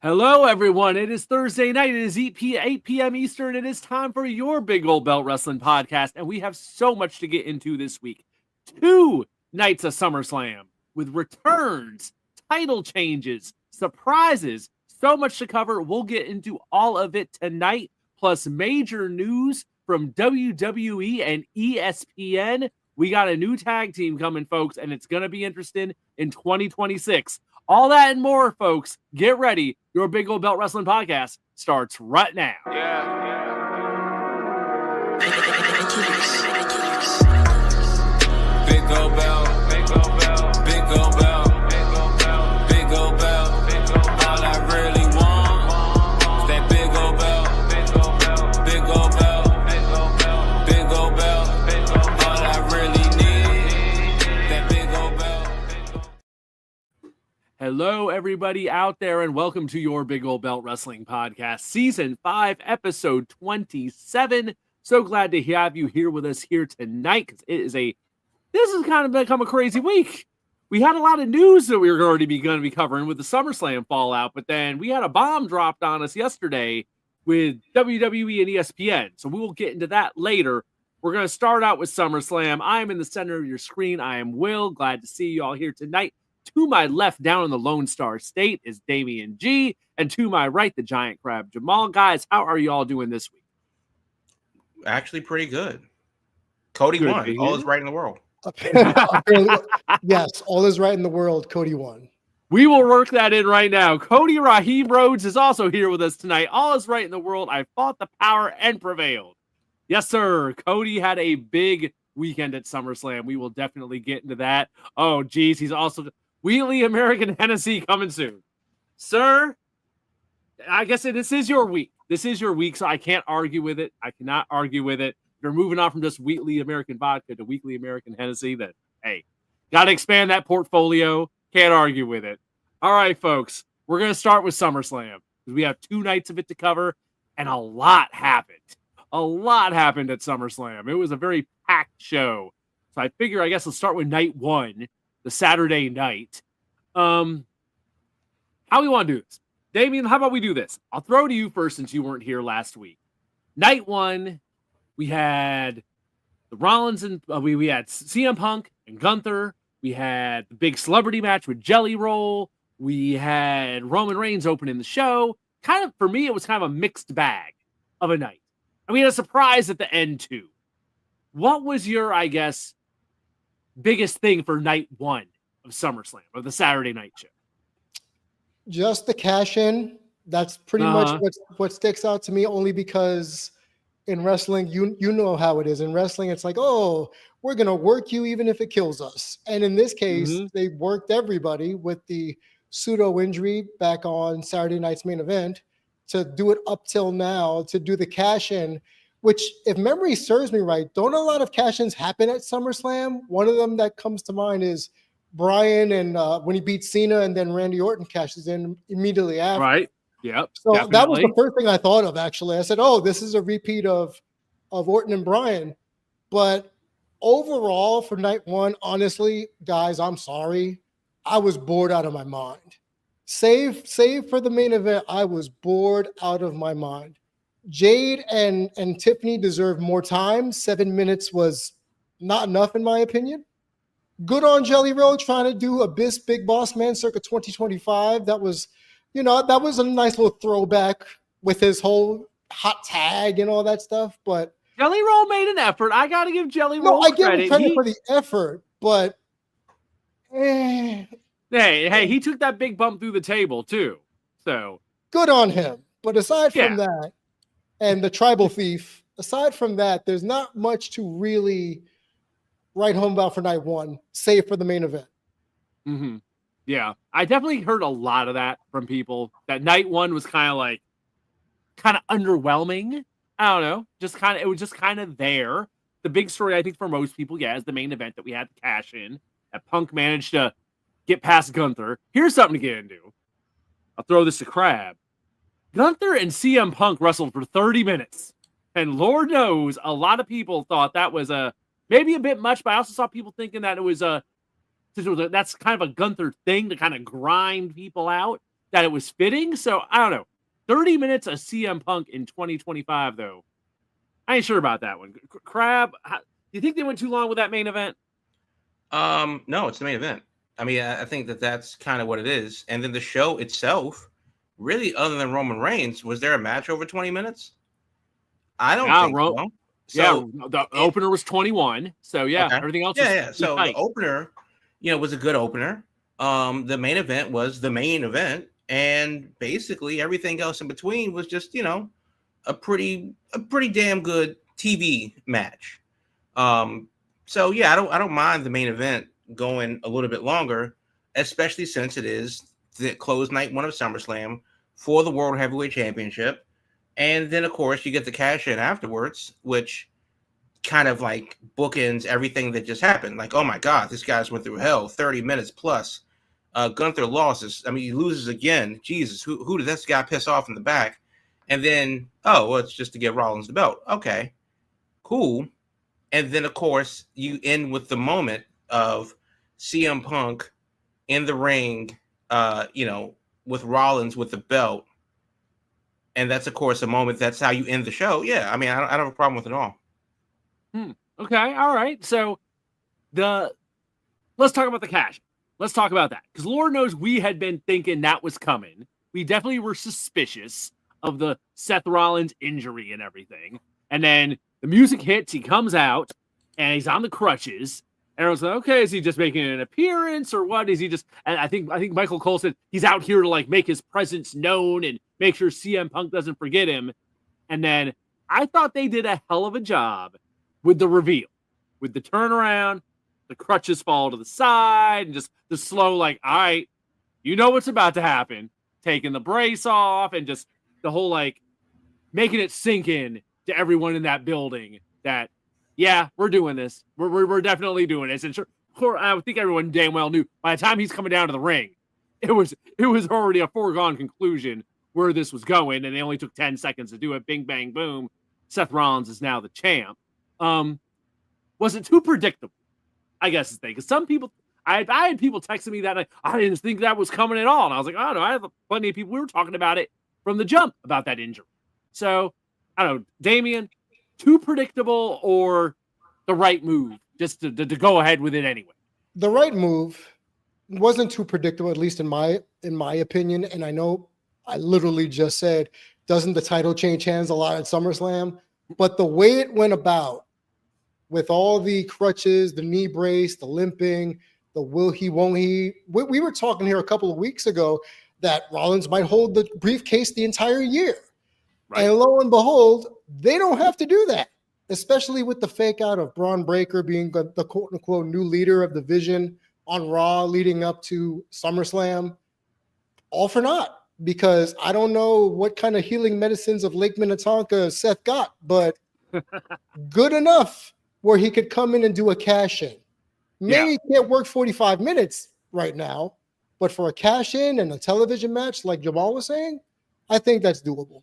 Hello, everyone. It is Thursday night. It is 8 p.m. Eastern. It is time for your Big Old Belt Wrestling podcast, and we have so much to get into this week. 2 nights of SummerSlam with returns, title changes, surprises, so much to cover. We'll get into all of it tonight, plus major news from WWE and ESPN. We got a new tag team coming, folks, and it's going to be interesting in 2026. All that and more, folks. Get ready. Your Big Old Belt Wrestling podcast starts right now. Big Old Belt, Big Old Belt, Big Old Belt, Big Old Belt, Big Old Belt, Big Old Belt. All I really want is that Big Old Belt, Big Old Belt, Big Old Belt, Big Old Belt, Big Old Belt, Big Old Belt. All I really need that Big Old Belt. Hello, everybody out there, and welcome to your Big Old Belt Wrestling Podcast, Season 5, Episode 27. So glad to have you here with us here tonight, because this has kind of become a crazy week. We had a lot of news that we were going to be covering with the SummerSlam fallout, but then we had a bomb dropped on us yesterday with WWE and ESPN, so we will get into that later. We're going to start out with SummerSlam. I am in the center of your screen. I am Will. Glad to see you all here tonight. To my left, down in the Lone Star State, is Damian G. And to my right, the Giant Crab Jamal. Guys, how are you all doing this week? Actually, pretty good. Cody won. All is right in the world. Yes, all is right in the world. Cody won. We will work that in right now. Cody Raheem Rhodes is also here with us tonight. All is right in the world. I fought the power and prevailed. Yes, sir. Cody had a big weekend at SummerSlam. We will definitely get into that. Oh, geez. He's also Wheatley American Hennessy coming soon. Sir, I guess this is your week. This is your week, so I can't argue with it. I cannot argue with it. You're moving on from just Wheatley American Vodka to Wheatley American Hennessy. That, hey, got to expand that portfolio. Can't argue with it. All right, folks, we're going to start with SummerSlam because we have 2 nights of it to cover, and a lot happened. A lot happened at SummerSlam. It was a very packed show. So I figure, I guess, let's start with night 1, the Saturday night. How we want to do this? Damien, how about we do this? I'll throw to you first since you weren't here last week. Night 1, we had the Rollins and we had CM Punk and Gunther. We had the big celebrity match with Jelly Roll. We had Roman Reigns opening the show. Kind of, for me, it was kind of a mixed bag of a night. And we had a surprise at the end, too. What was your, I guess, biggest thing for night 1 of SummerSlam, of the Saturday night show? Just the cash in. That's pretty much what sticks out to me, only because in wrestling, you know how it is. In wrestling, it's like, oh, we're going to work you even if it kills us. And in this case, they worked everybody with the pseudo injury back on Saturday night's main event to do it up till now, to do the cash in, which, if memory serves me right, don't a lot of cash ins happen at SummerSlam? One of them that comes to mind is Bryan and when he beat Cena, and then Randy Orton cashes in immediately after. Right. Yep. So definitely. That was the first thing I thought of, actually. I said, oh, this is a repeat of Orton and Bryan. But overall, for night 1, honestly, guys, I'm sorry. I was bored out of my mind. Save for the main event, I was bored out of my mind. Jade and Tiffany deserved more time. 7 minutes was not enough, in my opinion. Good on Jelly Roll trying to do Abyss Big Boss Man circa 2025. That was, that was a nice little throwback with his whole hot tag and all that stuff. But Jelly Roll made an effort. I got to give Jelly Roll credit. I give him credit for the effort, but hey, he took that big bump through the table too. So good on him. But aside from that, and the tribal thief, aside from that, there's not much to really write home about for night 1, save for the main event. Mm-hmm. Yeah, I definitely heard a lot of that from people. That night 1 was kind of underwhelming. I don't know, it was just kind of there. The big story, I think, for most people, is the main event that we had to cash in. That Punk managed to get past Gunther. Here's something to get into. I'll throw this to Crab. Gunther and CM Punk wrestled for 30 minutes. And Lord knows, a lot of people thought that was maybe a bit much, but I also saw people thinking that that's kind of a Gunther thing to kind of grind people out. that it was fitting. So I don't know. 30 minutes of CM Punk in 2025, though. I ain't sure about that one. Crab, do you think they went too long with that main event? No, it's the main event. I mean, I think that's kind of what it is. And then the show itself, really, other than Roman Reigns, was there a match over 20 minutes? I don't think so. So the opener was 21. So yeah, okay. Everything else. Yeah. So tight. The opener, was a good opener. The main event was the main event, and basically everything else in between was just, a pretty damn good TV match. So yeah, I don't mind the main event going a little bit longer, especially since it is the closed night one of SummerSlam for the World Heavyweight Championship. And then, of course, you get the cash in afterwards, which kind of like bookends everything that just happened. Like, oh my God, this guy's went through hell, 30 minutes plus. Gunther loses. I mean, he loses again. Jesus, who did this guy piss off in the back? And then, it's just to get Rollins the belt. Okay, cool. And then, of course, you end with the moment of CM Punk in the ring, with Rollins with the belt. And that's, of course, a moment. That's how you end the show. Yeah, I mean, I don't have a problem with it at all. Okay, all right. So let's talk about the cash. Let's talk about that. Because Lord knows we had been thinking that was coming. We definitely were suspicious of the Seth Rollins injury and everything. And then the music hits, he comes out, and he's on the crutches. Everyone's like, okay, is he just making an appearance or what? Is he just, and I think Michael Cole said he's out here to like make his presence known and make sure CM Punk doesn't forget him. And then I thought they did a hell of a job with the reveal, with the turnaround, the crutches fall to the side, and just the slow, like, all right, you know what's about to happen, taking the brace off, and just the whole, like, making it sink in to everyone in that building that, yeah, we're doing this. We're definitely doing this. And sure, I think everyone damn well knew by the time he's coming down to the ring, it was already a foregone conclusion where this was going, and they only took 10 seconds to do it. Bing, bang, boom. Seth Rollins is now the champ. Was it too predictable? I guess is the thing. Because some people, I had people texting me that I didn't think that was coming at all. And I was like, oh no, I have plenty of people. We were talking about it from the jump about that injury. So I don't know, Damian, too predictable or the right move just to go ahead with it anyway? The right move wasn't too predictable, at least in my opinion. And I know I literally just said, doesn't the title change hands a lot at SummerSlam? But the way it went about with all the crutches, the knee brace, the limping, the will he, won't he. We were talking here a couple of weeks ago that Rollins might hold the briefcase the entire year. Right. And lo and behold, they don't have to do that, especially with the fake out of Braun Breaker being the quote unquote new leader of the Vision on Raw leading up to SummerSlam. All for naught, because I don't know what kind of healing medicines of Lake Minnetonka Seth got, but good enough where he could come in and do a cash in. Maybe he can't work 45 minutes right now, but for a cash in and a television match, like Jamal was saying, I think that's doable.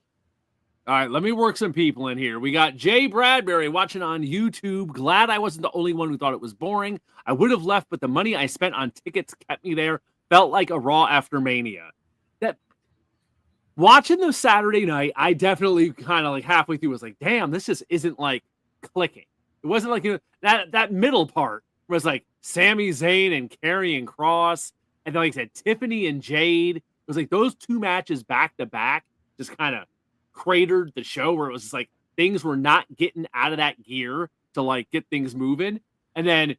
All right, let me work some people in here. We got Jay Bradbury watching on YouTube. Glad I wasn't the only one who thought it was boring. I would have left, but the money I spent on tickets kept me there. Felt like a Raw after Mania. That watching the Saturday night, I definitely kind of like halfway through was like, damn, this just isn't like clicking. It wasn't like that middle part was like Sami Zayn and Karrion Kross, and then like I said, Tiffany and Jade. It was like those two matches back to back just kind of cratered the show, where it was just like things were not getting out of that gear to like get things moving. And then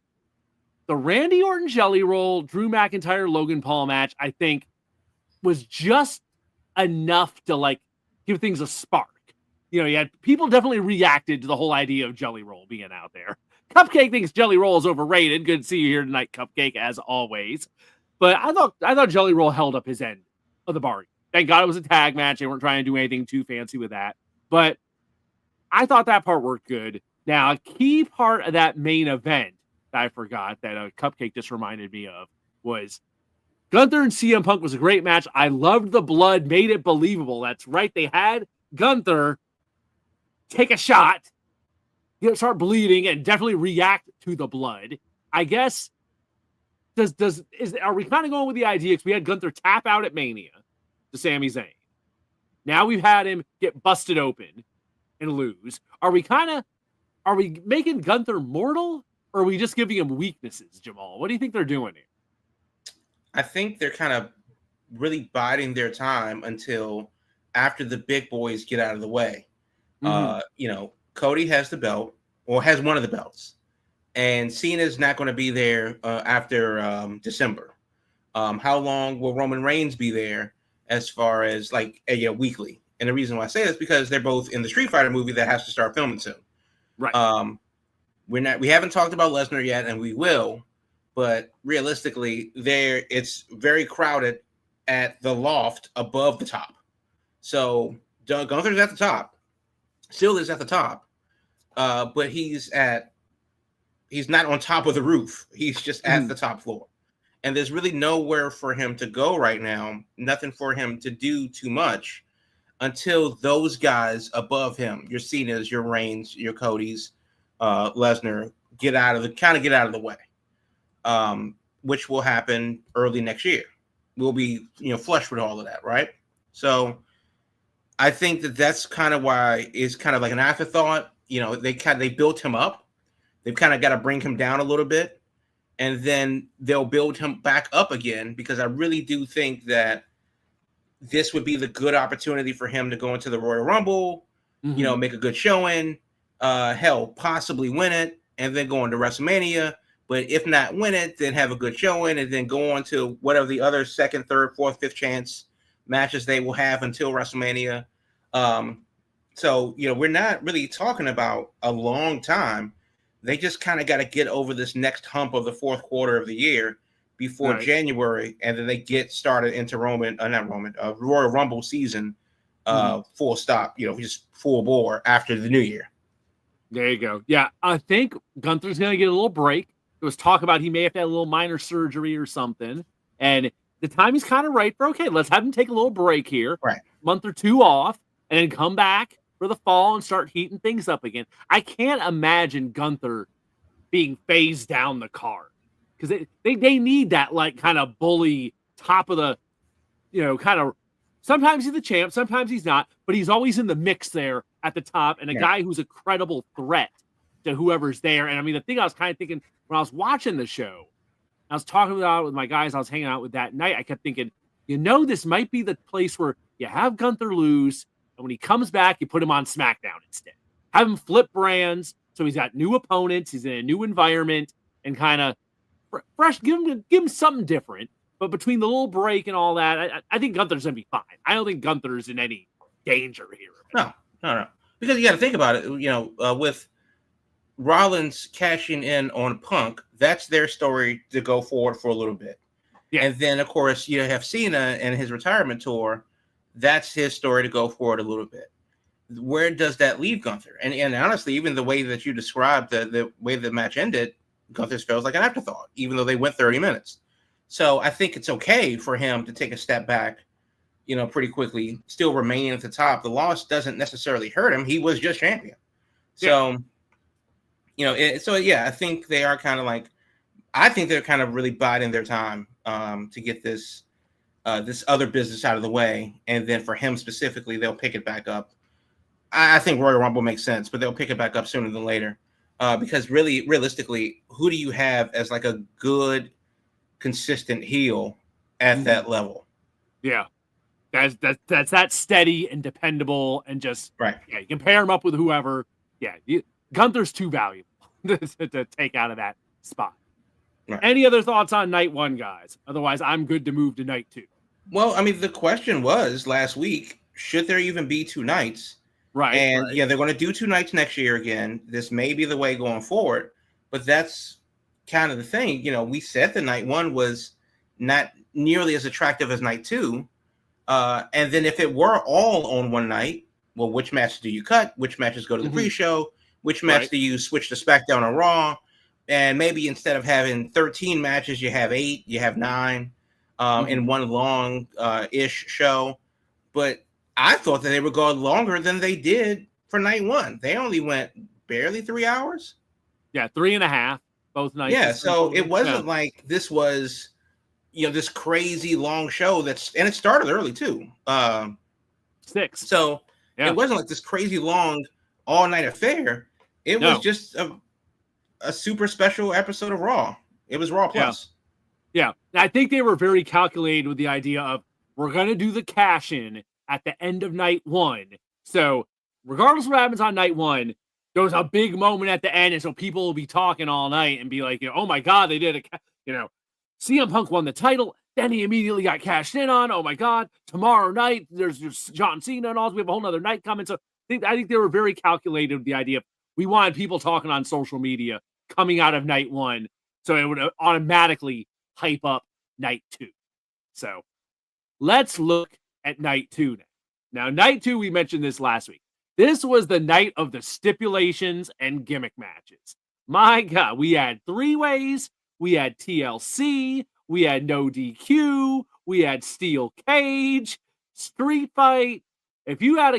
the Randy Orton Jelly Roll, Drew McIntyre, Logan Paul match, I think was just enough to like give things a spark. You know, you had people definitely reacted to the whole idea of Jelly Roll being out there. Cupcake thinks Jelly Roll is overrated. Good to see you here tonight, Cupcake, as always. But I thought Jelly Roll held up his end of the bargain. Thank God it was a tag match. They weren't trying to do anything too fancy with that. But I thought that part worked good. Now, a key part of that main event that I forgot that Cupcake just reminded me of was Gunther and CM Punk was a great match. I loved the blood, made it believable. That's right. They had Gunther take a shot, start bleeding, and definitely react to the blood. I guess, are we kind of going with the idea, because we had Gunther tap out at Mania, to Sami Zayn. Now we've had him get busted open and lose. Are we making Gunther mortal, or are we just giving him weaknesses, Jamal? What do you think they're doing here? I think they're kind of really biding their time until after the big boys get out of the way. Cody has the belt, or has one of the belts, and Cena's not going to be there after December. How long will Roman Reigns be there as far as weekly? And the reason why I say this is because they're both in the Street Fighter movie that has to start filming soon. Right. We haven't talked about Lesnar yet, and we will, but realistically, it's very crowded at the loft above the top. So Gunther's at the top, still is at the top, but he's not on top of the roof. He's just at the top floor. And there's really nowhere for him to go right now. Nothing for him to do too much until those guys above him, your Cena's, your Reigns, your Cody's, Lesnar, get out of the way, which will happen early next year. We'll be flush with all of that, right? So I think that's kind of why it's kind of like an afterthought. They built him up. They've kind of got to bring him down a little bit, and then they'll build him back up again, because I really do think that this would be the good opportunity for him to go into the Royal Rumble, make a good showing, possibly win it, and then go into WrestleMania. But if not win it, then have a good showing, and then go on to whatever the other second, third, fourth, fifth chance matches they will have until WrestleMania. So we're not really talking about a long time. They just kind of got to get over this next hump of the fourth quarter of the year before January, and then they get started into Royal Rumble season, full stop, just full bore after the new year. There you go. Yeah, I think Gunther's going to get a little break. There was talk about he may have to have a little minor surgery or something, and the time is kind of right for, okay, let's have him take a little break here, right? Month or two off, and then come back for the fall and start heating things up again. I can't imagine Gunther being phased down the card, because they need that kind of bully top of the, kind of, sometimes he's the champ, sometimes he's not, but he's always in the mix there at the top, and a guy who's a credible threat to whoever's there. And I mean, the thing I was kind of thinking when I was watching the show, I was talking about it with my guys I was hanging out with that night, I kept thinking, this might be the place where you have Gunther lose, and when he comes back, you put him on SmackDown instead. Have him flip brands, so he's got new opponents, he's in a new environment, and kind of fresh, give him something different. But between the little break and all that, I think Gunther's going to be fine. I don't think Gunther's in any danger here. No. Because you got to think about it, with Rollins cashing in on Punk, that's their story to go forward for a little bit. Yeah. And then, of course, you have Cena and his retirement tour. That's his story to go forward a little bit. Where does that leave Gunther? And honestly, even the way that you described the way the match ended, Gunther feels like an afterthought, even though they went 30 minutes. So I think it's okay for him to take a step back, pretty quickly, still remaining at the top. The loss doesn't necessarily hurt him. He was just champion. So, I think they are kind of I think they're kind of really biding their time to get this other business out of the way. And then for him specifically, they'll pick it back up. I think Royal Rumble makes sense, but they'll pick it back up sooner than later. Because really, realistically, who do you have as a good, consistent heel at that level? Yeah. That's that steady and dependable, and just right. Yeah, you can pair him up with whoever. Yeah, Gunther's too valuable to take out of that spot. Right. Any other thoughts on night one, guys? Otherwise, I'm good to move to night two. Well, I mean, the question was last week, should there even be two nights? Right. And they're going to do two nights next year again. This may be the way going forward, but that's kind of the thing. We said the night one was not nearly as attractive as night two. And then if it were all on one night, well, which matches do you cut? Which matches go to the pre-show? Which match do you switch to SmackDown or Raw? And maybe instead of having 13 matches, you have 8, you have 9 in one long ish show. But I thought that they would go longer than they did for night one. They only went barely 3 hours. Yeah, 3.5 both nights. Yeah, so it wasn't like this was this crazy long show and it started early too. 6. So Yeah. it wasn't like this crazy long all night affair. It was just a super special episode of Raw. It was Raw Plus. Yeah. I think they were very calculated with the idea of we're going to do the cash in at the end of night 1. So regardless of what happens on night 1, there was a big moment at the end. And so people will be talking all night and be like, oh my God, they did CM Punk won the title. Then he immediately got cashed in on. Oh my God, tomorrow night, there's John Cena and all. We have a whole nother night coming. So I think they were very calculated with the idea of we wanted people talking on social media coming out of night 1. So it would automatically hype up night 2. So let's look at night 2 now. Now, night 2, we mentioned this last week. This was the night of the stipulations and gimmick matches. My God, we had 3-ways, we had TLC, we had no DQ, we had steel cage, street fight. If you had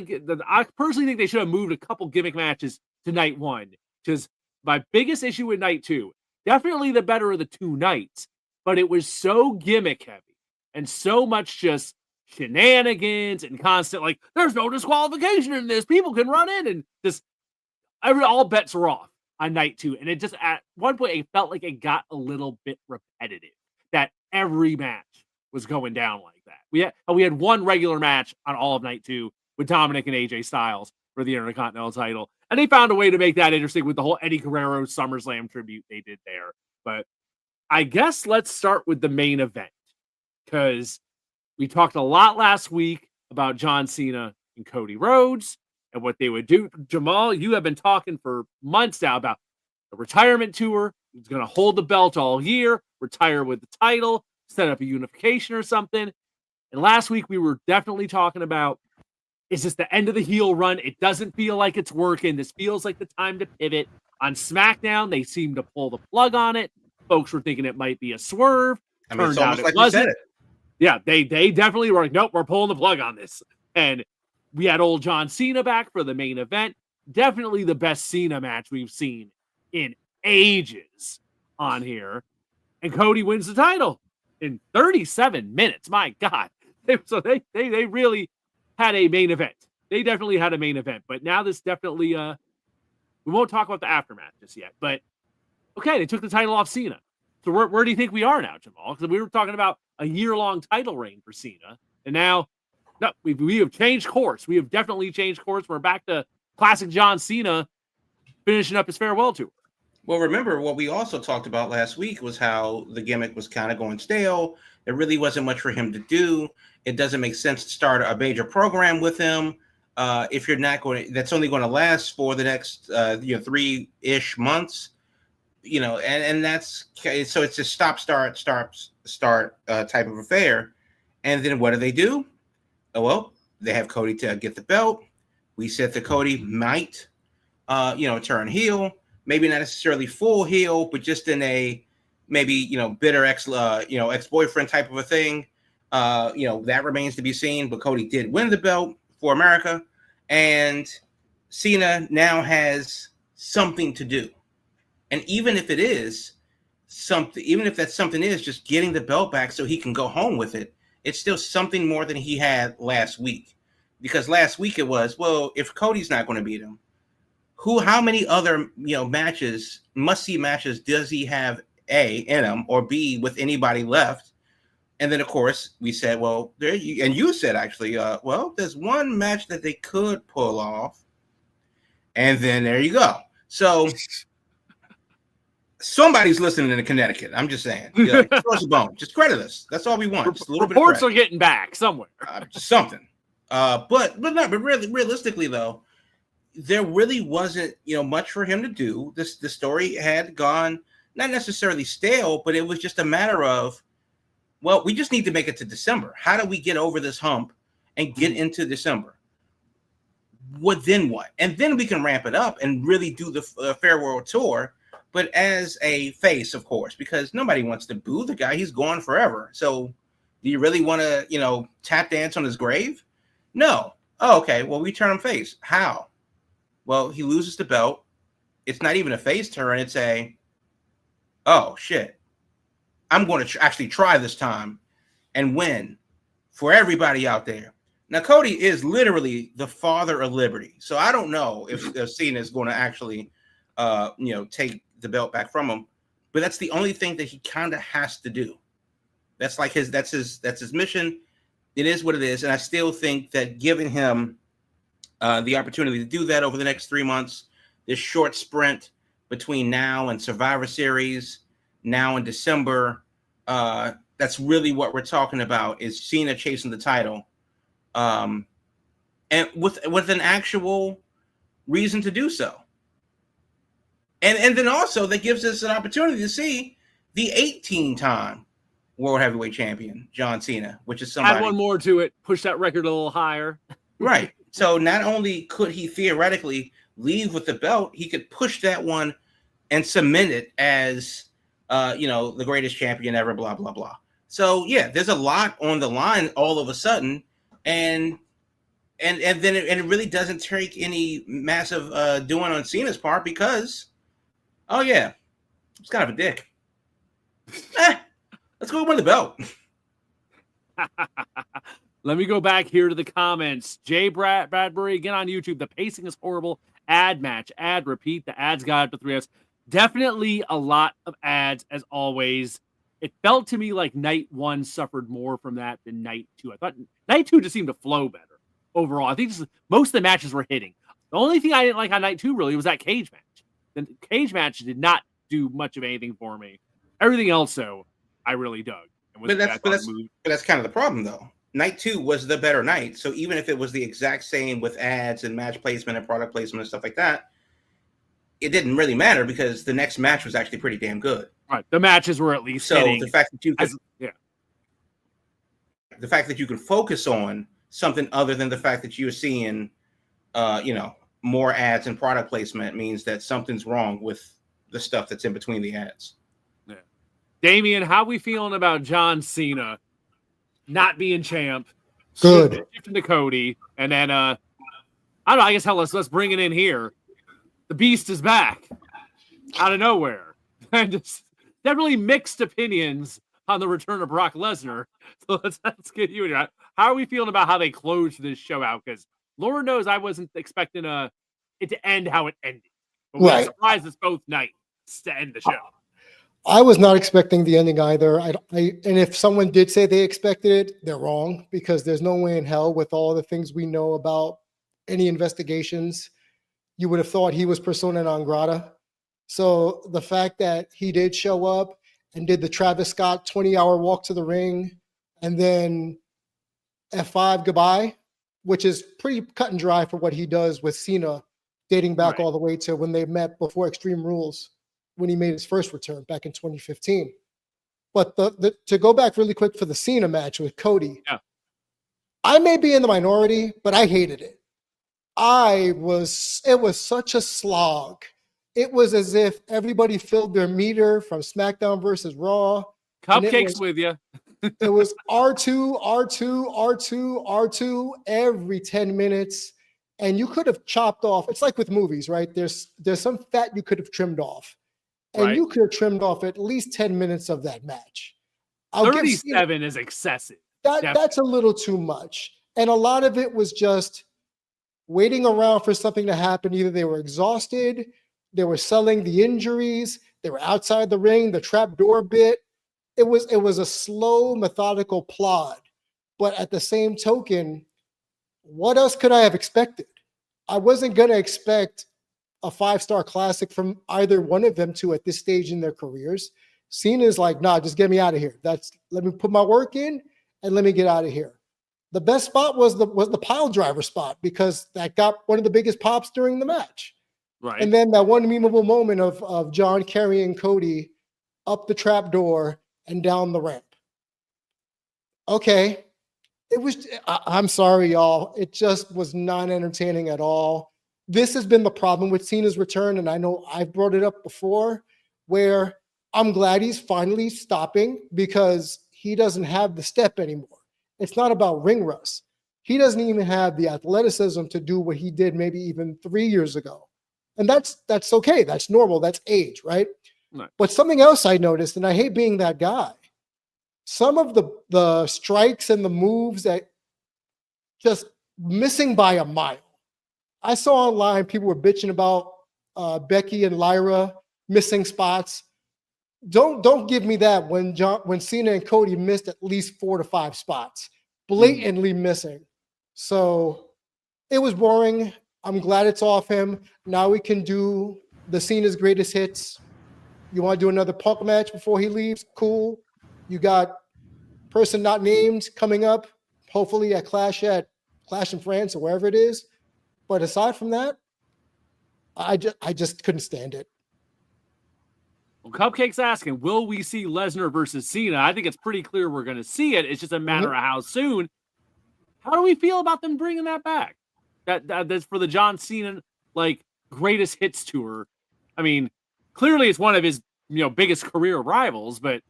I personally think they should have moved a couple gimmick matches to night 1, because my biggest issue with night 2, definitely the better of the 2 nights, but it was so gimmick heavy and so much just shenanigans and constant, like, there's no disqualification in this. People can run in and just, all bets are off on night 2. And it just, at one point, it felt like it got a little bit repetitive, that every match was going down like that. We had one regular match on all of night 2 with Dominic and AJ Styles for the Intercontinental title. And they found a way to make that interesting with the whole Eddie Guerrero SummerSlam tribute they did there. But I guess let's start with the main event, because we talked a lot last week about John Cena and Cody Rhodes and what they would do. Jamal, you have been talking for months now about the retirement tour. He's going to hold the belt all year, retire with the title, set up a unification or something. And last week we were definitely talking about, is this the end of the heel run? It doesn't feel like it's working. This feels like the time to pivot. On SmackDown, they seemed to pull the plug on it. Folks were thinking it might be a swerve. I mean, Turned it's almost out it like wasn't. you said it. Yeah, they definitely were like, nope, we're pulling the plug on this. And we had old John Cena back for the main event. Definitely the best Cena match we've seen in ages on here. And Cody wins the title in 37 minutes. My God. So they really had a main event. They definitely had a main event. But now this definitely, we won't talk about the aftermath just yet. But, okay, they took the title off Cena. So where do you think we are now, Jamal? Because we were talking about a year-long title reign for Cena. And now, no, we have changed course. We have definitely changed course. We're back to classic John Cena finishing up his farewell tour. Well, remember what we also talked about last week was how the gimmick was kind of going stale. There really wasn't much for him to do. It doesn't make sense to start a major program with him if you're not going. That's only going to last for the next 3-ish months. And that's so it's a start type of affair. And then what do? Oh, well, they have Cody to get the belt. We said that Cody might, turn heel, maybe not necessarily full heel, but just in a maybe, bitter ex-boyfriend type of a thing. That remains to be seen, but Cody did win the belt for America, and Cena now has something to do. And even if it is something, even if that something is just getting the belt back so he can go home with it, it's still something more than he had last week. Because last week it was, well, if Cody's not going to beat him, how many other, must-see matches does he have, A, in him, or B, with anybody left? And then, of course, we said, well, you said, actually, there's one match that they could pull off. And then there you go. So somebody's listening in Connecticut. I'm just saying. Throw us a bone. Just credit us. That's all we want. Just a little Reports bit of are getting back somewhere. just something. But really, realistically, though, there really wasn't, much for him to do. The story had gone not necessarily stale, but it was just a matter of, well, we just need to make it to December. How do we get over this hump and get into December? What? And then we can ramp it up and really do the farewell tour, but as a face, of course, because nobody wants to boo the guy. He's gone forever. So do you really want to, tap dance on his grave? No. Oh, okay. Well, we turn him face. How? Well, he loses the belt. It's not even a face turn. It's oh, shit. I'm going to actually try this time and win for everybody out there. Now, Cody is literally the father of liberty. So I don't know if Cena is going to actually, take the belt back from him. But that's the only thing that he kind of has to do. That's like that's his mission. It is what it is. And I still think that giving him the opportunity to do that over the next 3 months, this short sprint between now and Survivor Series, now in December, that's really what we're talking about, is Cena chasing the title. And with an actual reason to do so. And then also that gives us an opportunity to see the 18-time World Heavyweight Champion, John Cena, which is somebody. Add one more to it, push that record a little higher. Right. So not only could he theoretically leave with the belt, he could push that one and cement it as, the greatest champion ever, blah, blah, blah. So, yeah, there's a lot on the line all of a sudden. And then it really doesn't take any massive doing on Cena's part because, oh yeah, he's kind of a dick. Let's go win the belt. Let me go back here to the comments. Jay Bradbury, again on YouTube. The pacing is horrible. Ad match, ad repeat. The ads got up to 3 hours. Definitely a lot of ads as always. It felt to me like night 1 suffered more from that than night 2. I thought night 2 just seemed to flow better overall. I think most of the matches were hitting. The only thing I didn't like on night 2 really was that cage match. The cage match did not do much of anything for me. Everything else, though, I really dug. But that's kind of the problem, though. Night 2 was the better night. So even if it was the exact same with ads and match placement and product placement and stuff like that, it didn't really matter because the next match was actually pretty damn good. Right. The matches were at least so hitting. The fact that you can focus on something other than the fact that you're seeing, more ads and product placement means that something's wrong with the stuff that's in between the ads. Yeah. Damian, how we feeling about John Cena not being champ? Good. Shifting to Cody, and then I don't know. I guess let's bring it in here. The Beast is back out of nowhere, and just definitely mixed opinions on the return of Brock Lesnar. So let's get you in here. How are we feeling about how they closed this show out? Because Lord knows I wasn't expecting it to end how it ended. But we were surprised us both nights to end the show. I was not expecting the ending either. And if someone did say they expected it, they're wrong, because there's no way in hell, with all the things we know about any investigations, you would have thought he was persona non grata. So the fact that he did show up and did the Travis Scott 20-hour walk to the ring and then F5 goodbye, which is pretty cut and dry for what he does with Cena, dating back all the way to when they met before Extreme Rules, when he made his first return back in 2015. But to go back really quick for the Cena match with Cody, I may be in the minority, but I hated it. It was such a slog. It was as if everybody filled their meter from SmackDown versus Raw. Cupcakes with you. It was R2, R2, R2, R2 every 10 minutes. And you could have chopped off. It's like with movies, right? There's some fat you could have trimmed off. And you could have trimmed off at least 10 minutes of that match. 37 is excessive. That's a little too much. And a lot of it was just waiting around for something to happen. Either they were exhausted, they were selling the injuries, they were outside the ring, the trap door bit. It was a slow, methodical plod. But at the same token, what else could I have expected? I wasn't going to expect a 5-star classic from either one of them two at this stage in their careers. Cena's like, nah, just get me out of here. Let me put my work in and let me get out of here. The best spot was the pile driver spot, because that got one of the biggest pops during the match. Right. And then that one memeable moment of John carrying Cody up the trap door and down the ramp. Okay. I'm sorry, y'all. It just was not entertaining at all. This has been the problem with Cena's return, and I know I've brought it up before, where I'm glad he's finally stopping, because he doesn't have the step anymore. It's not about ring rust. He doesn't even have the athleticism to do what he did maybe even 3 years ago. And that's okay. That's normal. That's age, right? Right. But something else I noticed, and I hate being that guy, some of the strikes and the moves that just missing by a mile. I saw online people were bitching about Becky and Lyra missing spots. Don't give me that when Cena and Cody missed at least 4 to 5 spots, blatantly missing. So it was boring. I'm glad it's off him. Now we can do the Cena's greatest hits. You want to do another Punk match before he leaves? Cool. You got person not named coming up, hopefully at Clash in France or wherever it is. But aside from that, I just couldn't stand it. Well, Cupcake's asking, will we see Lesnar versus Cena? I think it's pretty clear we're going to see it. It's just a matter of how soon. How do we feel about them bringing that back? That's for the John Cena greatest hits tour. I mean, clearly it's one of his biggest career rivals, but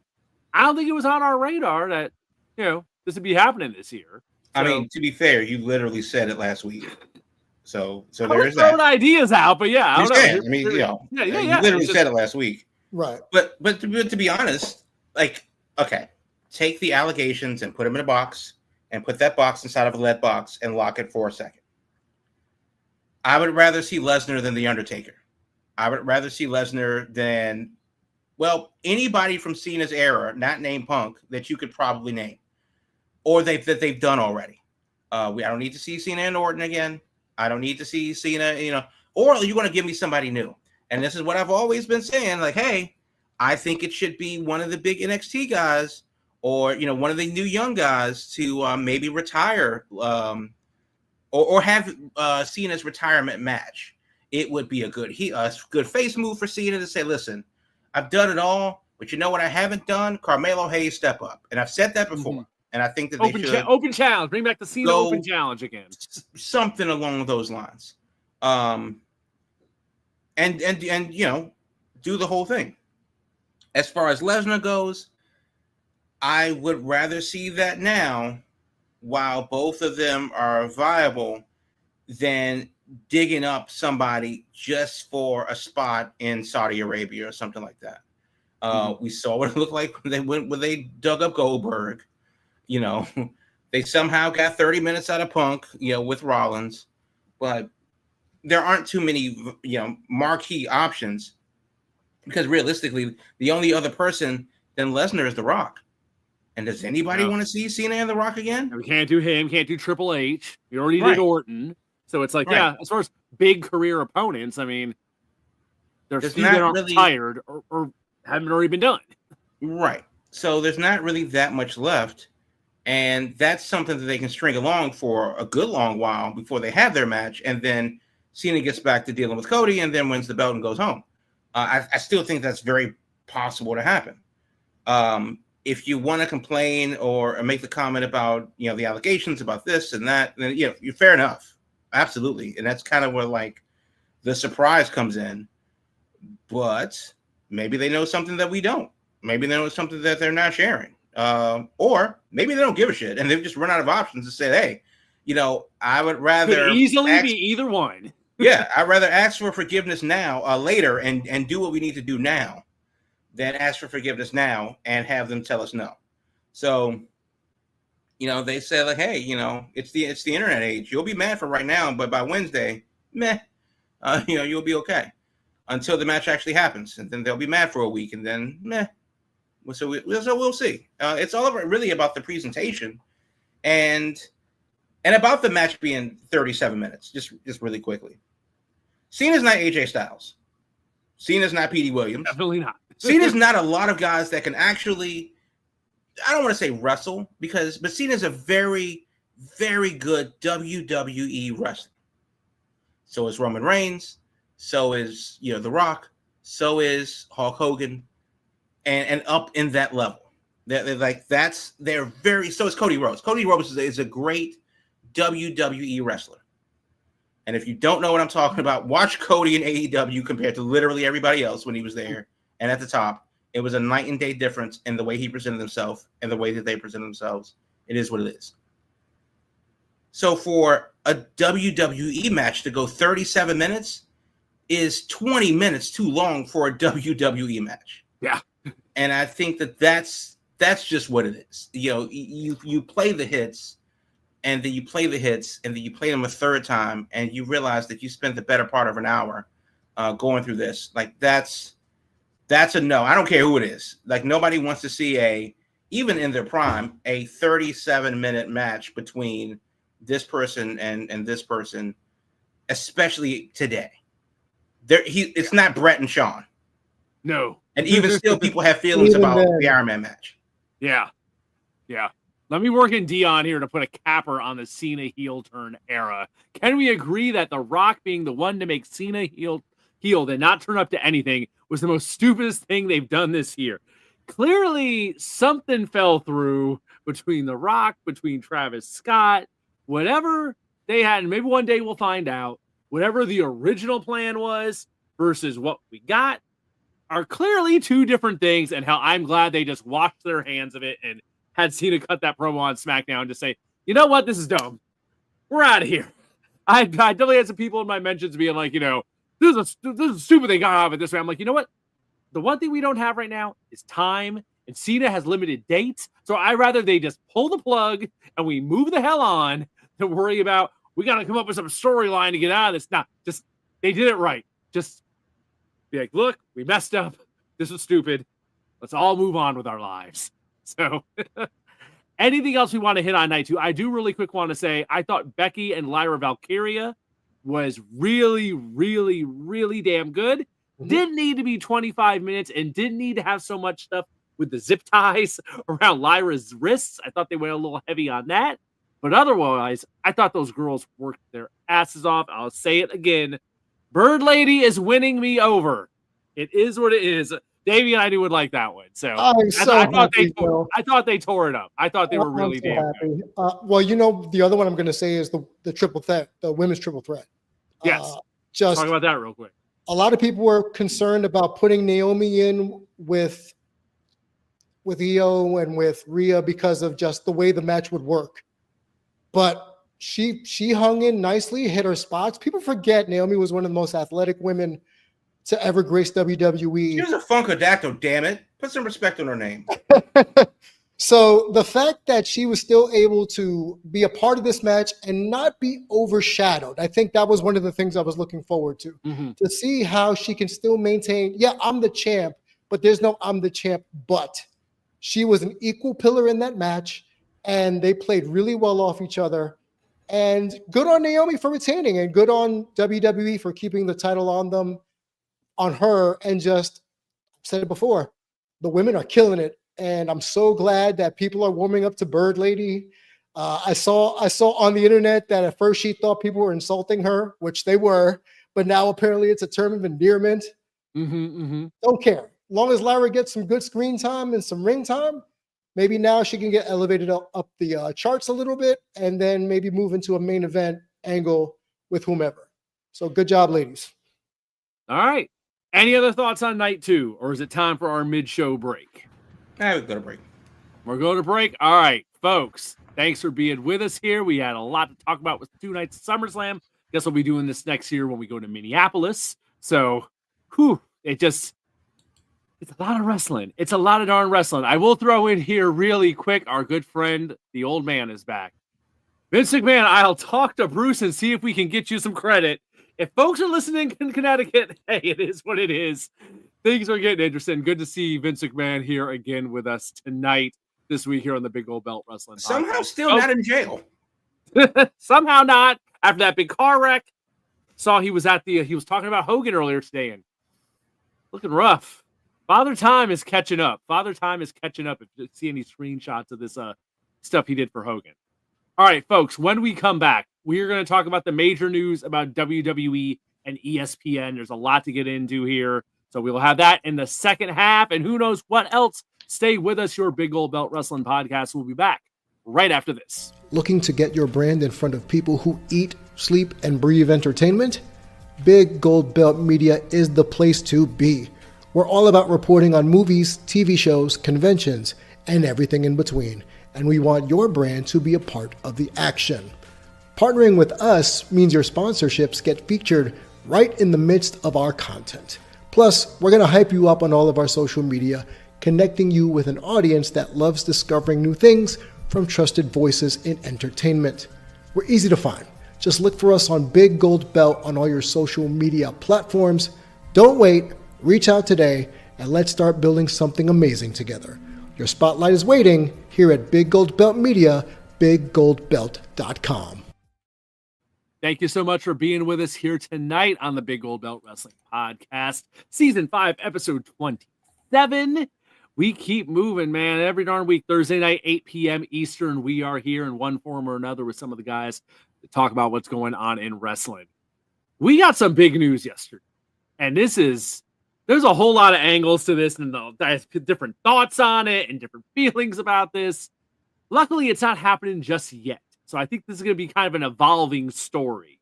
I don't think it was on our radar that this would be happening this year. So, I mean, to be fair, you literally said it last week. So there is that. Throwing ideas out, but yeah, I don't know. I mean, you literally said it last week. Right. But to be honest, okay, take the allegations and put them in a box and put that box inside of a lead box and lock it for a second. I would rather see Lesnar than The Undertaker. I would rather see Lesnar than, anybody from Cena's era, not named Punk, that you could probably name, or that they've done already. I don't need to see Cena and Orton again. I don't need to see Cena, or you want to give me somebody new. And this is what I've always been saying, hey, I think it should be one of the big NXT guys or, one of the new young guys to maybe retire or have Cena's retirement match. It would be a good face move for Cena to say, listen, I've done it all, but you know what I haven't done? Carmelo Hayes step up. And I've said that before. Mm-hmm. And I think that they should open challenge. Bring back the Cena open challenge again. Something along those lines. And do the whole thing. As far as Lesnar goes, I would rather see that now while both of them are viable than digging up somebody just for a spot in Saudi Arabia or something like that. We saw what it looked like when they dug up Goldberg. They somehow got 30 minutes out of Punk, with Rollins, but there aren't too many, marquee options because realistically, the only other person than Lesnar is The Rock. And does anybody want to see Cena and The Rock again? We can't do him. Can't do Triple H. We already did Orton. So it's as far as big career opponents, I mean, there's few that aren't tired or haven't already been done. Right. So there's not really that much left. And that's something that they can string along for a good long while before they have their match. And then Cena gets back to dealing with Cody and then wins the belt and goes home. I still think that's very possible to happen. If you want to complain or make the comment about, the allegations about this and that, then, you're fair enough. Absolutely. And that's kind of where the surprise comes in. But maybe they know something that we don't. Maybe they know something that they're not sharing. Or maybe they don't give a shit and they've just run out of options to say, hey, I would rather could easily be either one. Yeah, I'd rather ask for forgiveness now, later, and do what we need to do now, than ask for forgiveness now and have them tell us no. So, they say hey, it's the internet age. You'll be mad for right now, but by Wednesday, you'll be okay until the match actually happens, and then they'll be mad for a week, and then So we'll see. It's all really about the presentation, and about the match being 37 minutes. Just really quickly, Cena's not AJ Styles. Cena's not Petey Williams. Definitely not. Cena's not a lot of guys that can actually. I don't want to say wrestle but Cena's a very, very good WWE wrestler. So is Roman Reigns. So is The Rock. So is Hulk Hogan. And up in that level. They're very, so is Cody Rhodes. Cody Rhodes is a great WWE wrestler. And if you don't know what I'm talking about, watch Cody in AEW compared to literally everybody else when he was there and at the top. It was a night and day difference in the way he presented himself and the way that they presented themselves. It is what it is. So for a WWE match to go 37 minutes is 20 minutes too long for a WWE match. Yeah. And I think that that's that's just what it is. You play the hits, and then you play the hits, and then you play them a third time, and you realize that you spent the better part of an hour going through this. Like that's a no. I don't care who it is. Like nobody wants to see even in their prime, a 37-minute match between this person and this person, especially today. It's not Brett and Sean. No. And even still, people have feelings about the Iron Man match. Yeah. Yeah. Let me work in Dion here to put a capper on the Cena heel turn era. Can we agree that The Rock being the one to make Cena healed and not turn up to anything was the most stupidest thing they've done this year? Clearly, something fell through between The Rock, between Travis Scott, whatever they had. And maybe one day we'll find out. Whatever the original plan was versus what we got are clearly two different things. And how I'm glad they just washed their hands of it and had Cena cut that promo on SmackDown to say, you know what, this is dumb. We're out of here. I definitely had some people in my mentions being like, this is a stupid thing. Got out of it this way. I'm like, you know what? The one thing we don't have right now is time, and Cena has limited dates. So I'd rather they just pull the plug and we move the hell on than worry about, we got to come up with some storyline to get out of this. Nah, just, they did it right. Just be like, look, we messed up. This was stupid. Let's all move on with our lives. So anything else we want to hit on night two? I do really quick want to say, I thought Becky and Lyra Valkyria was really, really, really damn good. Mm-hmm. Didn't need to be 25 minutes and didn't need to have so much stuff with the zip ties around Lyra's wrists. I thought they went a little heavy on that. But otherwise, I thought those girls worked their asses off. I'll say it again. Bird Lady is winning me over. It is what it is. Davey and I would like that one. So I thought they tore it up. I thought they were really damn good. Well, the other one I'm going to say is the triple threat, the women's triple threat. Yes. Just talk about that real quick. A lot of people were concerned about putting Naomi in with Io and with Rhea because of just the way the match would work. But she hung in nicely, hit her spots. People forget Naomi was one of the most athletic women to ever grace WWE. She was a Funkadactyl, damn it. Put some respect on her name. So the fact that she was still able to be a part of this match and not be overshadowed, I think that was one of the things I was looking forward to. Mm-hmm. To see how she can still maintain, I'm the champ, but there's no I'm the champ, but she was an equal pillar in that match, and they played really well off each other. And good on Naomi for retaining, and good on WWE for keeping the title on her. And just said it before, the women are killing it. And I'm so glad that people are warming up to Bird Lady. I saw on the internet that at first she thought people were insulting her, which they were, but now apparently it's a term of endearment. Mm-hmm, mm-hmm. Don't care. As long as Lyra gets some good screen time and some ring time, maybe now she can get elevated up the charts a little bit and then maybe move into a main event angle with whomever. So good job, ladies. All right. Any other thoughts on night two, or is it time for our mid-show break? We're going to break. We're going to break. All right, folks. Thanks for being with us here. We had a lot to talk about with 2 nights of SummerSlam. Guess we'll be doing this next year when we go to Minneapolis. So, it's a lot of wrestling. It's a lot of darn wrestling. I will throw in here really quick. Our good friend, the old man, is back. Vince McMahon, I'll talk to Bruce and see if we can get you some credit. If folks are listening in Connecticut, hey, it is what it is. Things are getting interesting. Good to see Vince McMahon here again with us tonight, this week here on the Big Old Belt Wrestling Somehow podcast. Still not in jail. Somehow not. After that big car wreck, saw he was talking about Hogan earlier today and looking rough. Father Time is catching up. If you see any screenshots of this stuff he did for Hogan. All right, folks, when we come back, we are going to talk about the major news about WWE and ESPN. There's a lot to get into here. So we'll have that in the second half, and who knows what else. Stay with us. Your Big Old Belt Wrestling Podcast will be back right after this. Looking to get your brand in front of people who eat, sleep, and breathe entertainment? Big Gold Belt Media is the place to be. We're all about reporting on movies, TV shows, conventions, and everything in between. And we want your brand to be a part of the action. Partnering with us means your sponsorships get featured right in the midst of our content. Plus, we're going to hype you up on all of our social media, connecting you with an audience that loves discovering new things from trusted voices in entertainment. We're easy to find. Just look for us on Big Gold Belt on all your social media platforms. Don't wait, reach out today, and let's start building something amazing together. Your spotlight is waiting here at Big Gold Belt Media, biggoldbelt.com. Thank you so much for being with us here tonight on the Big Gold Belt Wrestling Podcast, Season 5, Episode 27. We keep moving, man. Every darn week, Thursday night, 8 p.m. Eastern, we are here in one form or another with some of the guys to talk about what's going on in wrestling. We got some big news yesterday, and there's a whole lot of angles to this, and different thoughts on it and different feelings about this. Luckily, it's not happening just yet. So I think this is going to be kind of an evolving story.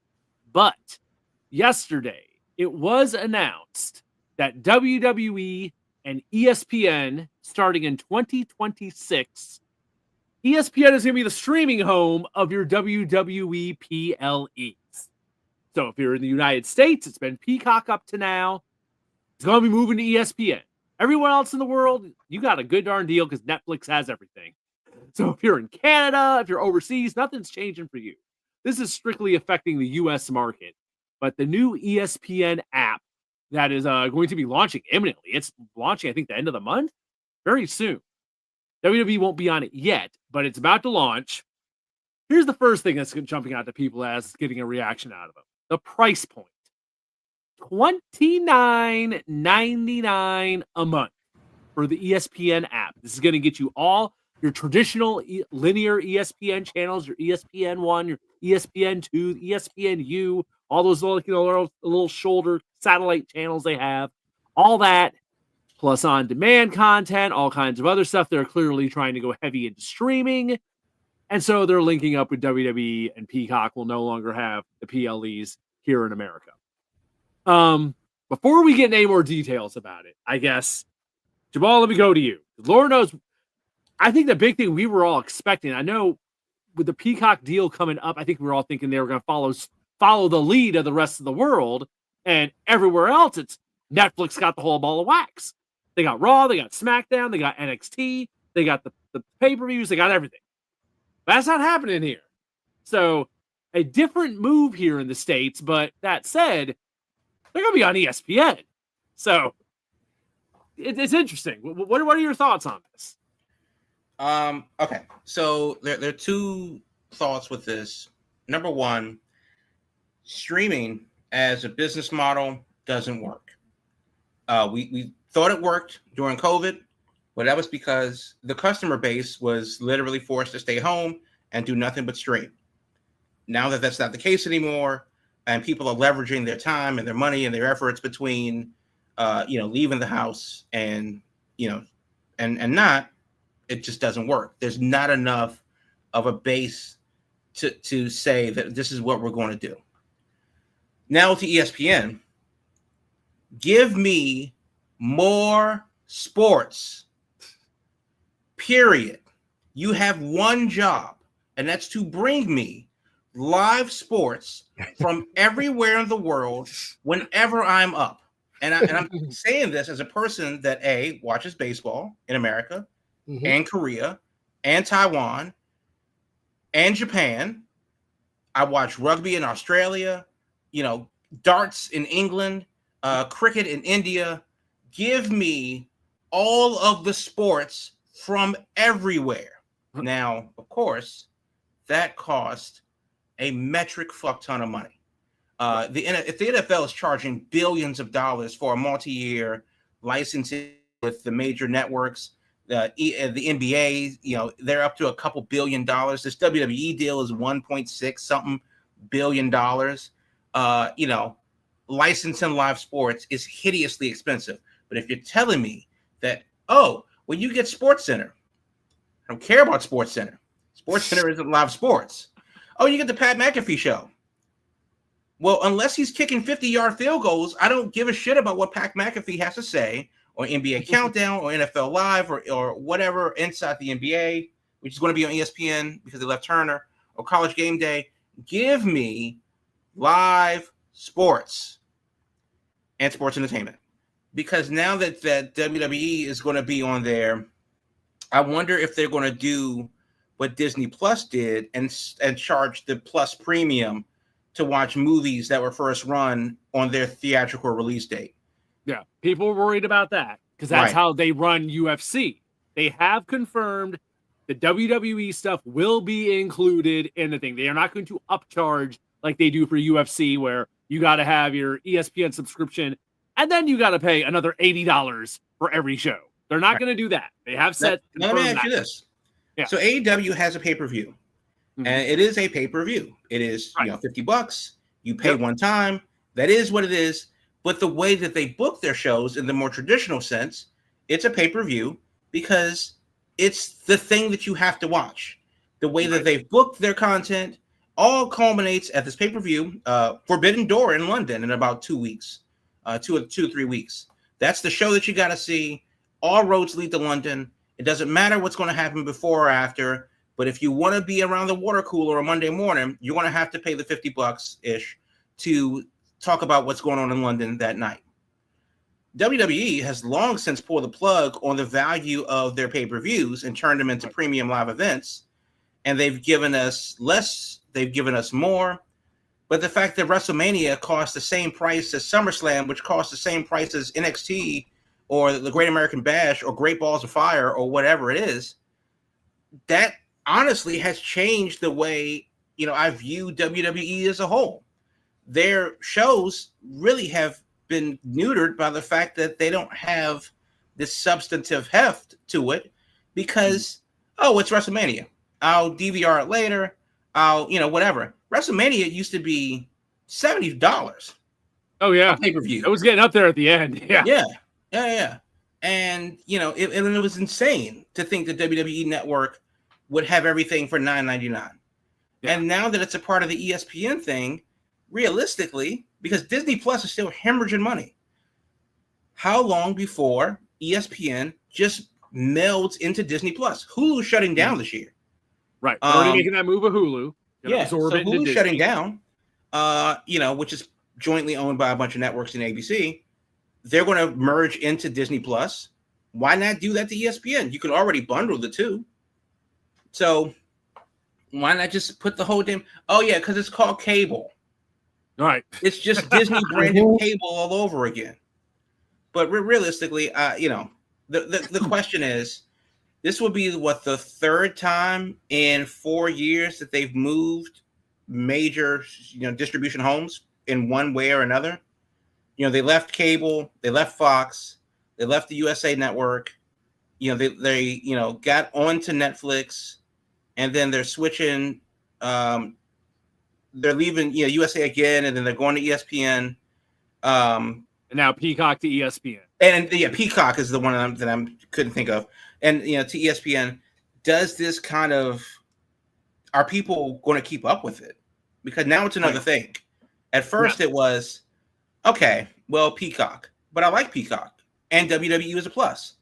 But yesterday, it was announced that WWE and ESPN, starting in 2026, ESPN is going to be the streaming home of your WWE PLEs. So if you're in the United States, it's been Peacock up to now. It's going to be moving to ESPN. Everyone else in the world, you got a good darn deal because Netflix has everything. So if you're in Canada, if you're overseas, nothing's changing for you. This is strictly affecting the U.S. market. But the new ESPN app that is going to be launching imminently. It's launching, I think, the end of the month. Very soon. WWE won't be on it yet, but it's about to launch. Here's the first thing that's jumping out to people as getting a reaction out of them. The price point. $29.99 a month for the ESPN app. This is going to get you all your traditional linear ESPN channels, your ESPN1, your ESPN2, ESPNU, all those little shoulder satellite channels they have, all that, plus on-demand content, all kinds of other stuff. They're clearly trying to go heavy into streaming, and so they're linking up with WWE, and Peacock will no longer have the PLEs here in America. Before we get any more details about it, I guess, Jamal, let me go to you. Lord knows, I think the big thing we were all expecting, I know with the Peacock deal coming up, I think we were all thinking they were going to follow the lead of the rest of the world, and everywhere else, it's Netflix got the whole ball of wax. They got Raw, they got SmackDown, they got NXT, they got the pay-per-views, they got everything. But that's not happening here. So a different move here in the States, but that said, they're going to be on ESPN. So it's interesting. What are your thoughts on this? Okay, so there are two thoughts with this. Number one, streaming as a business model doesn't work. We thought it worked during COVID, but that was because the customer base was literally forced to stay home and do nothing but stream. Now that that's not the case anymore, and people are leveraging their time and their money and their efforts between, leaving the house and not, it just doesn't work. There's not enough of a base to say that this is what we're going to do. Now to ESPN, give me more sports, period. You have one job, and that's to bring me live sports from everywhere in the world whenever I'm up. And I'm saying this as a person that watches baseball in America, and Korea, and Taiwan, and Japan. I watch rugby in Australia, darts in England, cricket in India. Give me all of the sports from everywhere. Now, of course, that cost a metric fuck ton of money. If the NFL is charging billions of dollars for a multi-year licensing with the major networks, the NBA, they're up to a couple $2 billion. This WWE deal is $1.6 something billion. Licensing live sports is hideously expensive. But if you're telling me that, you get SportsCenter, I don't care about SportsCenter. SportsCenter isn't live sports. You get the Pat McAfee show. Well, unless he's kicking 50-yard field goals, I don't give a shit about what Pat McAfee has to say, or NBA Countdown, or NFL Live, or whatever inside the NBA, which is going to be on ESPN because they left Turner, or College Game Day. Give me live sports and sports entertainment. because now that WWE is going to be on there, I wonder if they're going to do what Disney Plus did and charge the Plus premium to watch movies that were first run on their theatrical release date. Yeah, people were worried about that because that's Right. how they run UFC. They have confirmed the WWE stuff will be included in the thing. They are not going to upcharge like they do for UFC, where you got to have your ESPN subscription and then you got to pay another $80 for every show. They're not going to do that. They have said. Now, let me ask you this. Yeah. So AEW has a pay-per-view, and it is a pay-per-view. It is $50. You pay one time. That is what it is. But the way that they book their shows in the more traditional sense, it's a pay-per-view because it's the thing that you have to watch. The way that they've booked their content all culminates at this pay-per-view, Forbidden Door in London in about 2 weeks, 2 or 3 weeks. That's the show that you got to see. All roads lead to London. It doesn't matter what's going to happen before or after, but if you want to be around the water cooler on Monday morning, you're going to have to pay the $50-ish to talk about what's going on in London that night. WWE has long since pulled the plug on the value of their pay-per-views and turned them into premium live events, and they've given us less, they've given us more, but the fact that WrestleMania costs the same price as SummerSlam, which costs the same price as NXT, or the Great American Bash, or Great Balls of Fire, or whatever it is, that honestly has changed the way, I view WWE as a whole. Their shows really have been neutered by the fact that they don't have this substantive heft to it because, it's WrestleMania. I'll DVR it later. I'll, whatever. WrestleMania used to be $70. Oh, yeah. Pay-per-view. It was getting up there at the end. Yeah. Yeah. And, it was insane to think the WWE Network would have everything for $9.99. Yeah. And now that it's a part of the ESPN thing, realistically, because Disney Plus is still hemorrhaging money, how long before ESPN just melds into Disney Plus? Hulu's shutting down this year. Right. They're already making that move with Hulu. So Hulu's shutting down, which is jointly owned by a bunch of networks in ABC. They're going to merge into Disney Plus. Why not do that to ESPN? You can already bundle the two. So why not just put the whole damn... Oh, yeah, because it's called cable. All right. It's just Disney branded cable all over again. But realistically, the question is, this will be, the third time in 4 years that they've moved major, distribution homes in one way or another. They left cable, they left Fox, they left the USA Network. They got onto Netflix, and then they're switching. They're leaving, USA again, and then they're going to ESPN. And now Peacock to ESPN. And Peacock is the one that I couldn't think of. And to ESPN. Does this kind of, are people going to keep up with it? Because now it's another thing. At first it was, okay, well, Peacock, but I like Peacock, and WWE is a plus.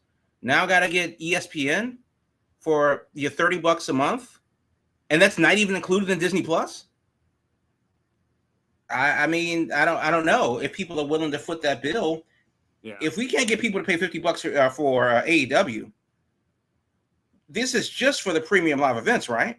Now I got to get ESPN for your $30 a month, and that's not even included in Disney Plus. I mean, I don't know if people are willing to foot that bill. Yeah. If we can't get people to pay $50 for AEW, this is just for the premium live events, right?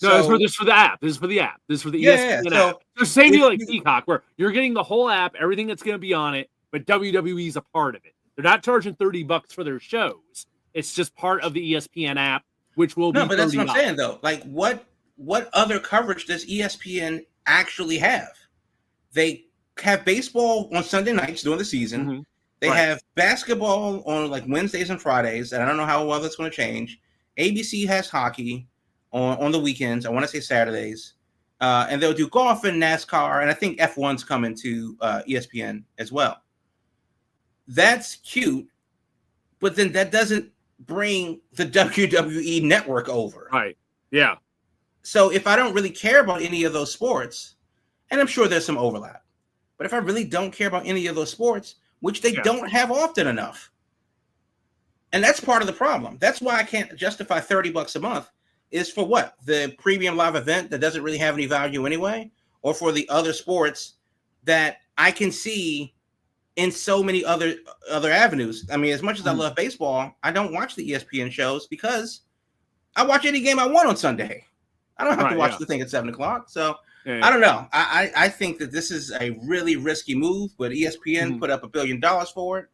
No, this is for the app. This is for the app. This is for the ESPN app. So the same deal like Peacock, where you're getting the whole app, everything that's going to be on it, but WWE is a part of it. They're not charging $30 for their shows. It's just part of the ESPN app, which will be $30. No, but that's what I'm saying, though. Like, what other coverage does ESPN actually have? They have baseball on Sunday nights during the season. Mm-hmm. They have basketball on like Wednesdays and Fridays, and I don't know how well that's going to change. ABC has hockey on the weekends. I want to say Saturdays. And they'll do golf and NASCAR, and I think F1's coming to ESPN as well. That's cute, but then that doesn't bring the WWE network over. Right. Yeah. So if I don't really care about any of those sports, and I'm sure there's some overlap, but if I really don't care about any of those sports, which they don't have often enough, and that's part of the problem. That's why I can't justify $30 a month. Is for what? The premium live event that doesn't really have any value anyway, or for the other sports that I can see in so many other avenues. I mean, as much as I love baseball, I don't watch the ESPN shows because I watch any game I want on Sunday. I don't have to watch the thing at 7:00. So I don't know. I think that this is a really risky move, but ESPN put up $1 billion for it.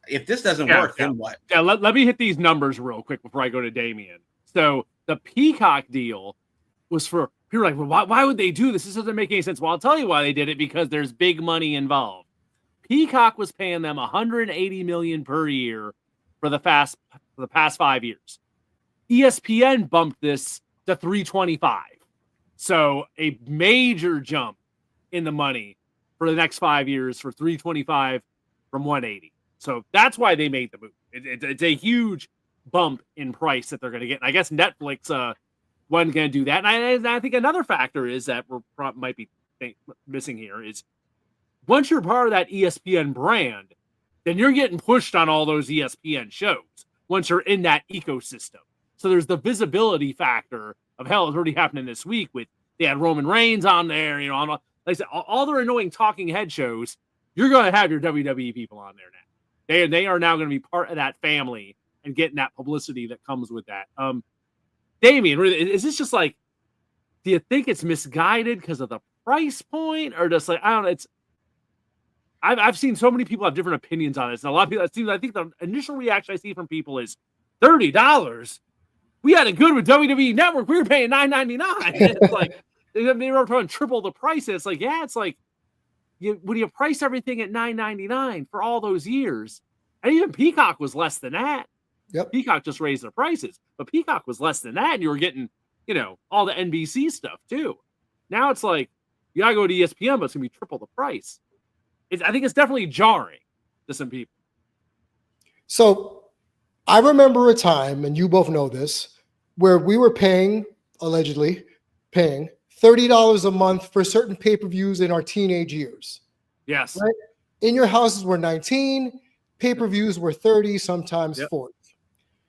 If this doesn't work, then what? Yeah, let me hit these numbers real quick before I go to Damien. So the Peacock deal was for people are like, well, why would they do this? This doesn't make any sense. Well, I'll tell you why they did it, because there's big money involved. Peacock was paying them $180 million per year for the past 5 years. ESPN bumped this to $325. So a major jump in the money for the next 5 years for $325 from $180. So that's why they made the move. It's a huge bump in price that they're going to get. And I guess Netflix wasn't going to do that. And I think another factor is that might be missing here is once you're part of that ESPN brand, then you're getting pushed on all those ESPN shows once you're in that ecosystem. So there's the visibility factor of hell. It's already happening this week with they had Roman Reigns on there. You know, like I said, all their annoying talking head shows. You're going to have your WWE people on there now. They are now going to be part of that family and getting that publicity that comes with that. Damien, is this just like, do you think it's misguided because of the price point, or just like, I don't know? It's I've seen so many people have different opinions on this, and a lot of people. I think the initial reaction I see from people is $30. We had it good with WWE Network. We were paying $9.99. It's like they were trying to triple the price. It's like, yeah, it's like when you price everything at $9.99 for all those years, and even Peacock was less than that. Yep. Peacock just raised their prices, but Peacock was less than that, and you were getting, all the NBC stuff too. Now it's like you gotta go to ESPN, but it's gonna be triple the price. I think it's definitely jarring to some people. So I remember a time, and you both know this, where we were allegedly paying $30 a month for certain pay-per-views in our teenage years. Yes. Right? In your houses were 19, pay-per-views were 30, sometimes 40.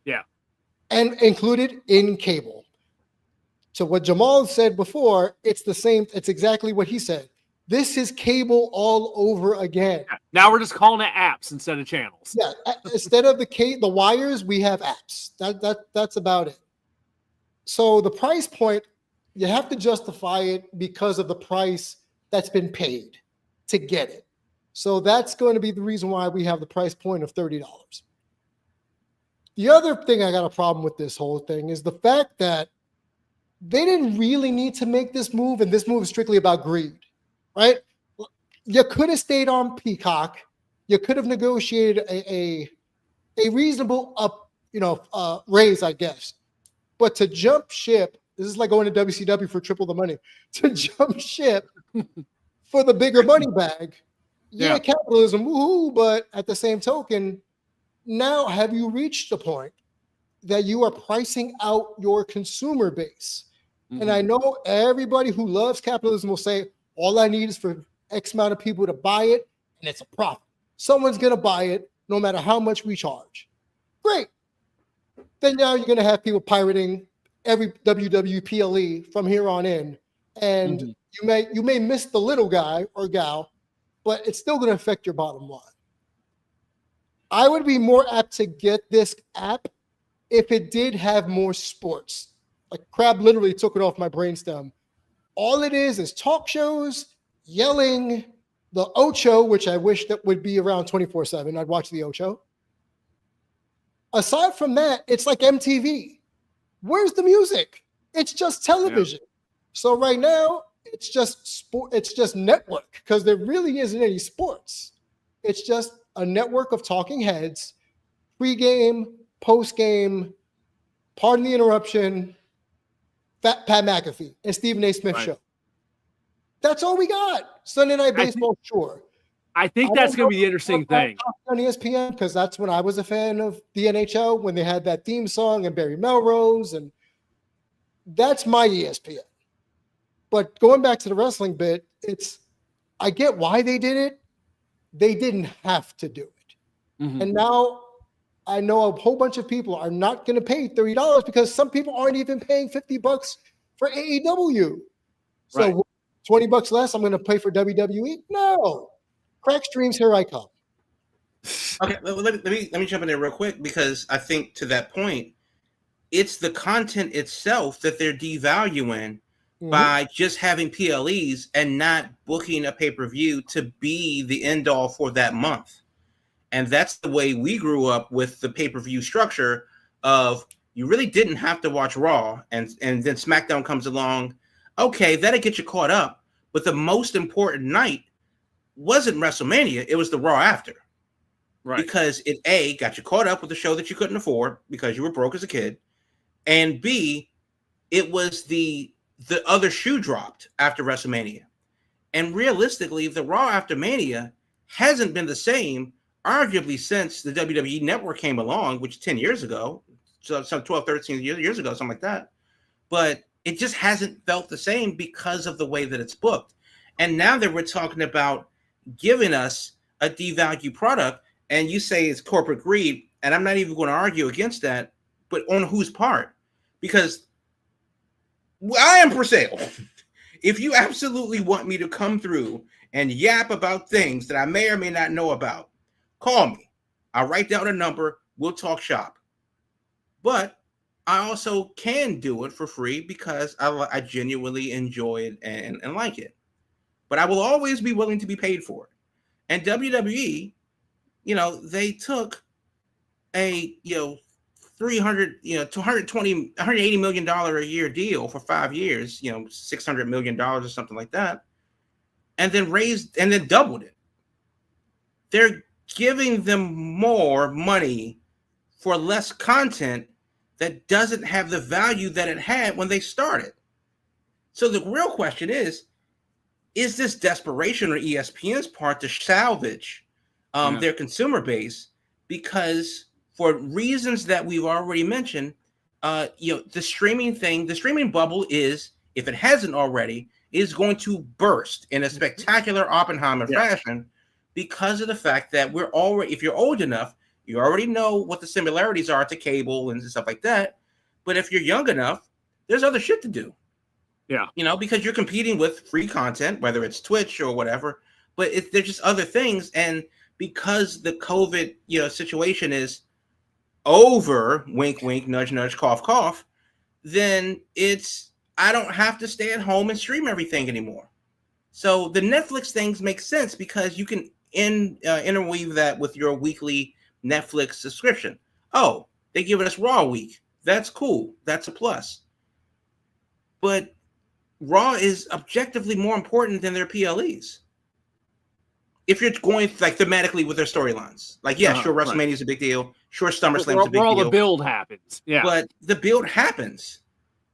Yeah. And included in cable. So what Jamal said before, it's the same. It's exactly what he said. This is cable all over again. Yeah. Now we're just calling it apps instead of channels. Yeah. Instead of the wires, we have apps. That's about it. So the price point, you have to justify it because of the price that's been paid to get it. So that's going to be the reason why we have the price point of $30. The other thing I got a problem with this whole thing is the fact that they didn't really need to make this move, and this move is strictly about greed, right? You could have stayed on Peacock. You could have negotiated a reasonable raise, I guess. But to jump ship, this is like going to WCW for triple the money. To jump ship for the bigger money bag, capitalism, woohoo! But at the same token, now have you reached the point that you are pricing out your consumer base? Mm-hmm. And I know everybody who loves capitalism will say, all I need is for X amount of people to buy it, and it's a profit. Someone's going to buy it no matter how much we charge. Great. Then now you're going to have people pirating every WWPLE from here on in. And you may miss the little guy or gal, but it's still going to affect your bottom line. I would be more apt to get this app if it did have more sports. Like Crab literally took it off my brainstem. All it is talk shows, yelling, the Ocho, which I wish that would be around 24/7. I'd watch the Ocho. Aside from that, it's like MTV. Where's the music? It's just television. Yeah. So right now, it's just sport. It's just network because there really isn't any sports. It's just a network of talking heads, pre-game, post-game, pardon the interruption, Pat McAfee and Stephen A. Smith show. That's all we got. Sunday Night Baseball, sure. I think that's going to be the interesting thing on ESPN, because that's when I was a fan of the NHL, when they had that theme song and Barry Melrose, and that's my ESPN. But going back to the wrestling bit, I get why they did it. They didn't have to do it. Mm-hmm. And now I know a whole bunch of people are not going to pay $30 because some people aren't even paying $50 for AEW. So $20 less, I'm going to pay for WWE? No. Crack streams, here I come. Okay, let me jump in there real quick, because I think to that point, it's the content itself that they're devaluing by just having PLEs and not booking a pay-per-view to be the end all for that month. And that's the way we grew up with the pay-per-view structure of you really didn't have to watch Raw, and then SmackDown comes along. Okay, that'll get you caught up. But the most important night wasn't WrestleMania. It was the Raw after. Right. Because it, A, got you caught up with the show that you couldn't afford because you were broke as a kid. And B, it was the other shoe dropped after WrestleMania. And realistically, the Raw after Mania hasn't been the same, arguably, since the WWE Network came along, which 10 years ago, so some 12, 13 years ago, something like that. But it just hasn't felt the same because of the way that it's booked. And now that we're talking about giving us a devalued product, and you say it's corporate greed, and I'm not even going to argue against that, but on whose part? Because I am for sale. If you absolutely want me to come through and yap about things that I may or may not know about, call me. I'll write down a number. We'll talk shop. But I also can do it for free because I genuinely enjoy it and like it. But I will always be willing to be paid for it. And WWE, they took a, $300, $220, $180 million a year deal for 5 years, $600 million or something like that, and then doubled it. They're giving them more money for less content that doesn't have the value that it had when they started. So the real question is this desperation on ESPN's part to salvage their consumer base? Because for reasons that we've already mentioned, the streaming bubble is, if it hasn't already, is going to burst in a spectacular Oppenheimer fashion, because of the fact that if you're old enough, you already know what the similarities are to cable and stuff like that. But if you're young enough, there's other shit to do. Yeah. Because you're competing with free content, whether it's Twitch or whatever, but there's just other things. And because the COVID, situation is over, wink, wink, nudge, nudge, cough, cough, then I don't have to stay at home and stream everything anymore. So the Netflix things make sense because you can interweave that with your weekly Netflix subscription. Oh, they give us Raw week. That's cool. That's a plus. But Raw is objectively more important than their PLEs. If you're going thematically with their storylines, sure, WrestleMania is a big deal. Sure, SummerSlam is a big deal. Where all the build happens. Yeah. But the build happens.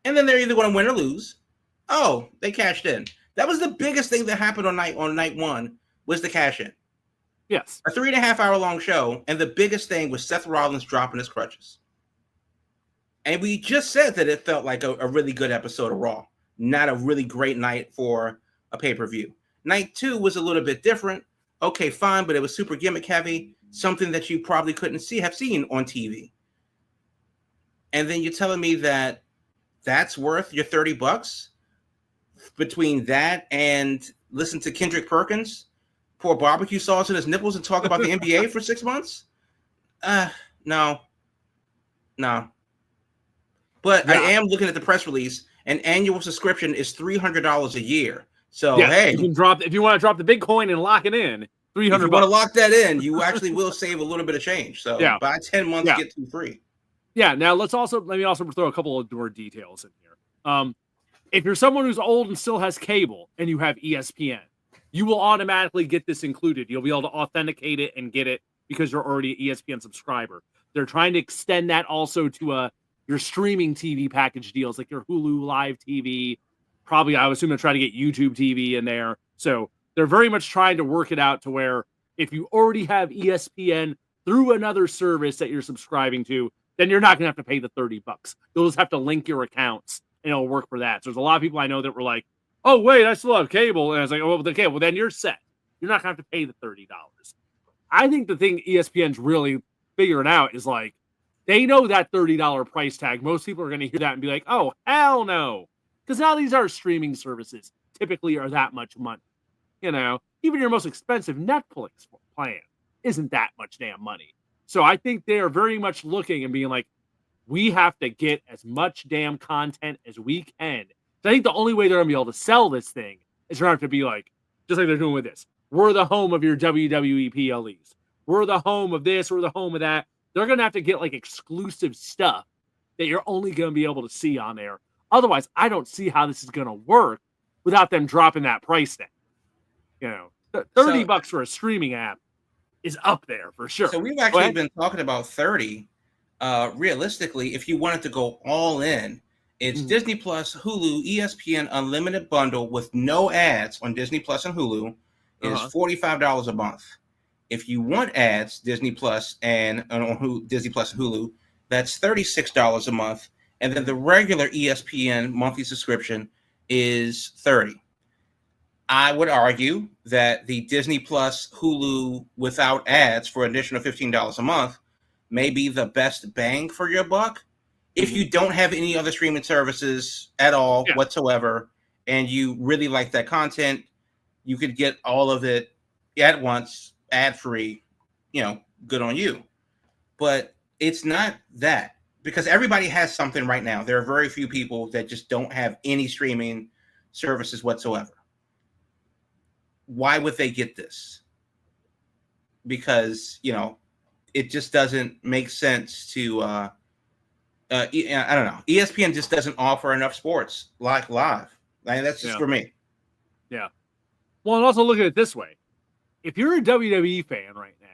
And then they're either going to win or lose. Oh, they cashed in. That was the biggest thing that happened on night one was the cash in. Yes. A 3.5 hour long show. And the biggest thing was Seth Rollins dropping his crutches. And we just said that it felt like a really good episode of Raw. Not a really great night for a pay-per-view. Night 2 was a little bit different. Okay, fine, but it was super gimmick heavy. Something that you probably couldn't have seen on TV. And then you're telling me that that's worth your $30 between that and listen to Kendrick Perkins pour barbecue sauce in his nipples and talk about the NBA for 6 months? No. But I am looking at the press release. An annual subscription is $300 a year. So hey, if you want to drop the big coin and lock it in, $300. If you want to lock that in, you actually will save a little bit of change. So buy 10 months, get 2 free. Yeah. Now let me also throw a couple of more details in here. If you're someone who's old and still has cable and you have ESPN, you will automatically get this included. You'll be able to authenticate it and get it because you're already an ESPN subscriber. They're trying to extend that also to your streaming TV package deals, like your Hulu Live TV. Probably, I would assume they're trying to get YouTube TV in there. So they're very much trying to work it out to where if you already have ESPN through another service that you're subscribing to, then you're not going to have to pay the $30. You'll just have to link your accounts and it'll work for that. So there's a lot of people I know that were like, oh, wait, I still have cable. And I was like, oh, okay, well, then you're set. You're not going to have to pay the $30. I think the thing ESPN's really figuring out is they know that $30 price tag. Most people are going to hear that and be like, oh, hell no. Because now these are streaming services. typically are that much money. You know, even your most expensive Netflix plan isn't that much damn money. So I think they are very much looking and being like, we have to get as much damn content as we can. So I think the only way they're going to be able to sell this thing is going to have to be like, just like they're doing with this. We're the home of your WWE PLEs. We're the home of this. We're the home of that. They're going to have to get like exclusive stuff that you're only going to be able to see on there. Otherwise, I don't see how this is going to work without them dropping that price down. You know, $30 for a streaming app is up there for sure. So we've actually been talking about 30. Realistically, if you wanted to go all in, it's Disney Plus, Hulu, ESPN Unlimited bundle with no ads on Disney Plus and Hulu is $45 a month. If you want ads, Disney Plus and Disney Plus and Hulu, that's $36 a month, and then the regular ESPN monthly subscription is $30. I would argue that the Disney Plus Hulu without ads for an additional $15 a month may be the best bang for your buck if you don't have any other streaming services at all whatsoever, and you really like that content. You could get all of it at once, ad-free, you know, good on you. But it's not that, because everybody has something right now. There are very few people that just don't have any streaming services whatsoever. Why would they get this? Because, you know, it just doesn't make sense to, I don't know. ESPN just doesn't offer enough sports like live. I mean, that's just for me. Yeah. Well, and also look at it this way. If you're a WWE fan right now,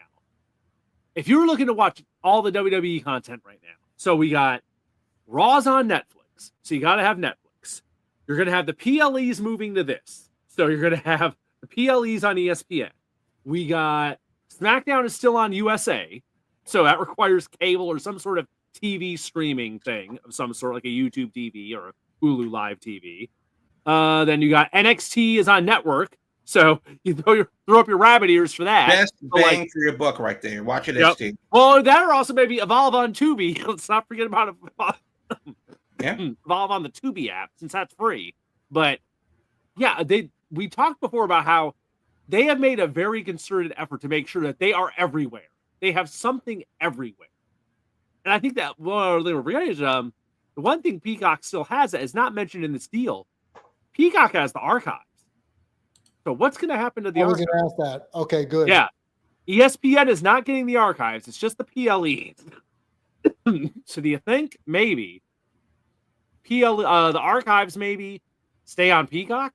if you're looking to watch all the WWE content right now, so we got Raw's on Netflix, so you got to have Netflix. You're going to have the PLEs moving to this, so you're going to have the PLEs on ESPN. We got SmackDown is still on USA, so that requires cable or some sort of TV streaming thing of some sort, like a YouTube TV or a Hulu Live TV. Then you got NXT is on network, so you throw up your rabbit ears for that. Best bang for your buck right there. Watch NXT. Well, that or also maybe Evolve on Tubi. Let's not forget about Evolve on the Tubi app, since that's free. But yeah, we talked before about how they have made a very concerted effort to make sure that they are everywhere. They have something everywhere. And I think that the one thing Peacock still has that is not mentioned in this deal. Peacock has the archives. So what's going to happen to the archives? I was going to ask that. Okay, good. Yeah. ESPN is not getting the archives. It's just the PLEs. So do you think maybe the archives maybe stay on Peacock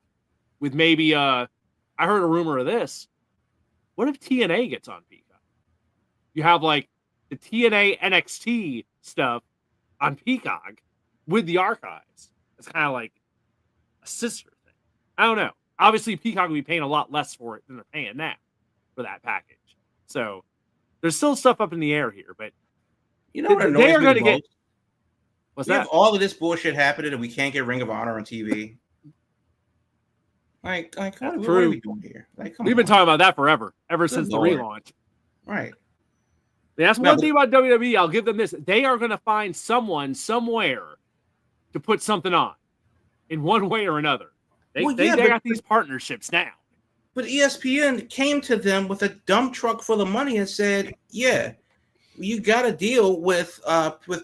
with maybe I heard a rumor of this. What if TNA gets on Peacock? You have like the TNA NXT stuff on Peacock with the archives. It's kind of like a sister thing. I don't know. Obviously, Peacock will be paying a lot less for it than they're paying now for that package. So there's still stuff up in the air here, but you know what they are going to get. What's that? Have all of this bullshit happening and we can't get Ring of Honor on TV. Like what are we doing here? Like, we've been talking about that forever, since the relaunch. Right. That's one thing about WWE. I'll give them this. They are going to find someone somewhere to put something on in one way or another. They got these partnerships now. But ESPN came to them with a dump truck full of money and said, yeah, you got to deal with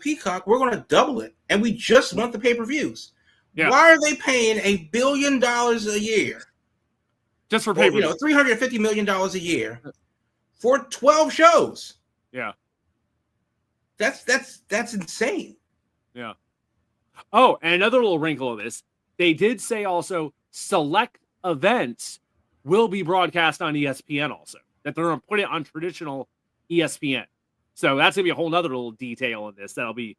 Peacock. We're going to double it. And we just want the pay-per-views. Yeah. Why are they paying $1 billion a year? Just for pay-per-views. $350 million a year for 12 shows. Yeah. That's insane. Yeah. Oh, and another little wrinkle of this. They did say also select events will be broadcast on ESPN also. That they're going to put it on traditional ESPN. So that's going to be a whole other little detail in this. That'll be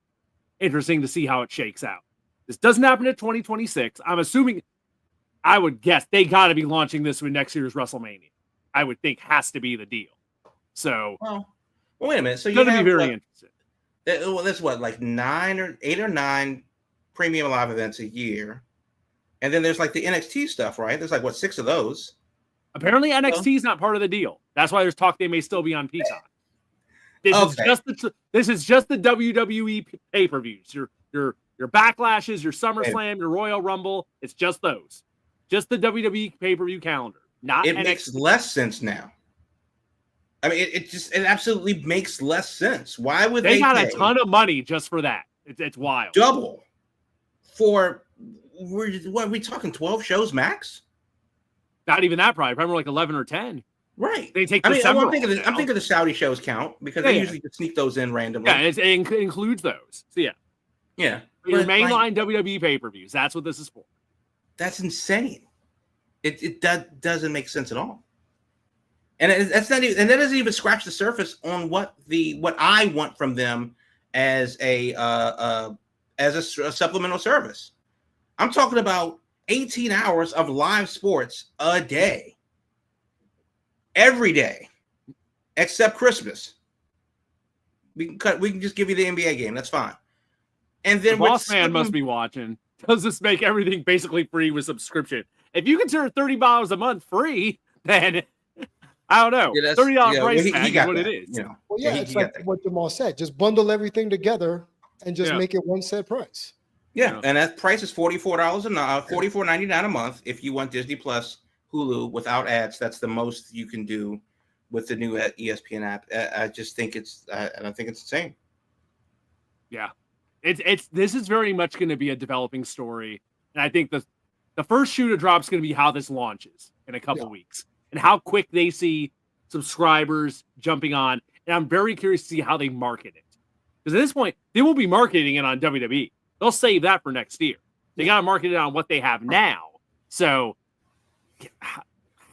interesting to see how it shakes out. This doesn't happen in 2026. I'm assuming, I would guess, they got to be launching this with next year's WrestleMania. I would think has to be the deal. So, well wait a minute. So you're going to be very interested. That's what, like 8 or 9 premium live events a year. And then there's like the NXT stuff, right? There's like, 6 of those? Apparently NXT is not part of the deal. That's why there's talk they may still be on Peacock. This is just the WWE pay-per-views. Your Backlashes, your SummerSlam, your Royal Rumble. It's just those. Just the WWE pay-per-view calendar. Not It NXT. makes less sense now. I mean, it absolutely makes less sense. Why would They they got pay a ton of money just for that. It's wild. double for what are we talking 12 shows max? Not even that, probably like 11 or 10. Right. They take I mean, December I'm thinking the Saudi shows count because they usually just sneak those in randomly. Yeah, it includes those. So yeah. Yeah. Your But, mainline WWE pay-per-views. That's what this is for. That's insane. It doesn't make sense at all. And that's not even, and that doesn't even scratch the surface on what I want from them as a supplemental service. I'm talking about 18 hours of live sports a day. Every day. Except Christmas. We can just give you the NBA game. That's fine. And then the boss man must be watching. Does this make everything basically free with subscription? If you can turn $30 a month free, then I don't know. Yeah, $30 price tag is what that, it is. You know. Well, yeah, it's like what Jamal said. Just bundle everything together and just make it one set price. Yeah, and that price is $44.99 a month if you want Disney Plus, Hulu without ads. That's the most you can do with the new ESPN app. I just think I don't think it's insane. Yeah, this is very much going to be a developing story, and I think the first shoe to drop is going to be how this launches in a couple weeks and how quick they see subscribers jumping on. And I'm very curious to see how they market it, because at this point they won't be marketing it on WWE. They'll save that for next year. They got to market it on what they have now. So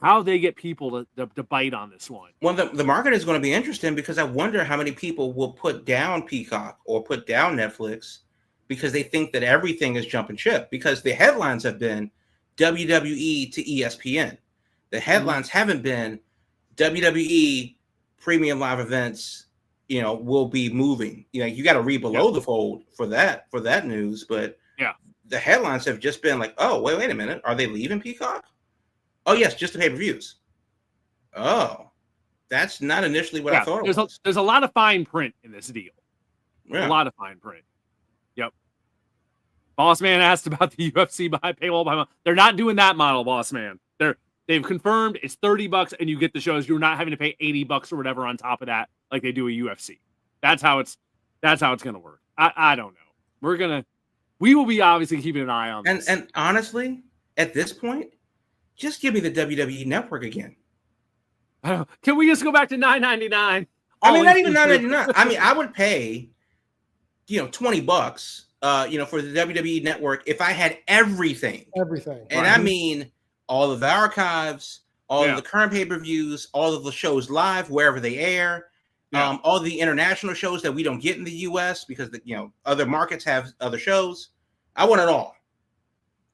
how they get people to bite on this one. Well, the market is going to be interesting because I wonder how many people will put down Peacock or put down Netflix because they think that everything is jumping ship, because the headlines have been WWE to ESPN. The headlines haven't been WWE premium live events, will be moving. You got to read below the fold for that news, but the headlines have just been like, oh, wait a minute. Are they leaving Peacock? Oh, yes, just the pay-per-views. Oh, that's not initially what I thought it was. There's a lot of fine print in this deal. Yeah. A lot of fine print. Yep. Boss Man asked about the UFC by paywall by month. They're not doing that model, Boss Man. They've confirmed it's $30 and you get the shows. You're not having to pay $80 or whatever on top of that, like they do a UFC. That's how it's gonna work. I don't know. We will be obviously keeping an eye on this. And honestly, at this point, just give me the WWE Network again. Can we just go back to $9.99? I mean, not even $9.99. I mean, I would pay, $20, for the WWE Network if I had everything. Everything. And I mean all of the archives, all of the current pay-per-views, all of the shows live wherever they air, all the international shows that we don't get in the US because other markets have other shows. I want it all.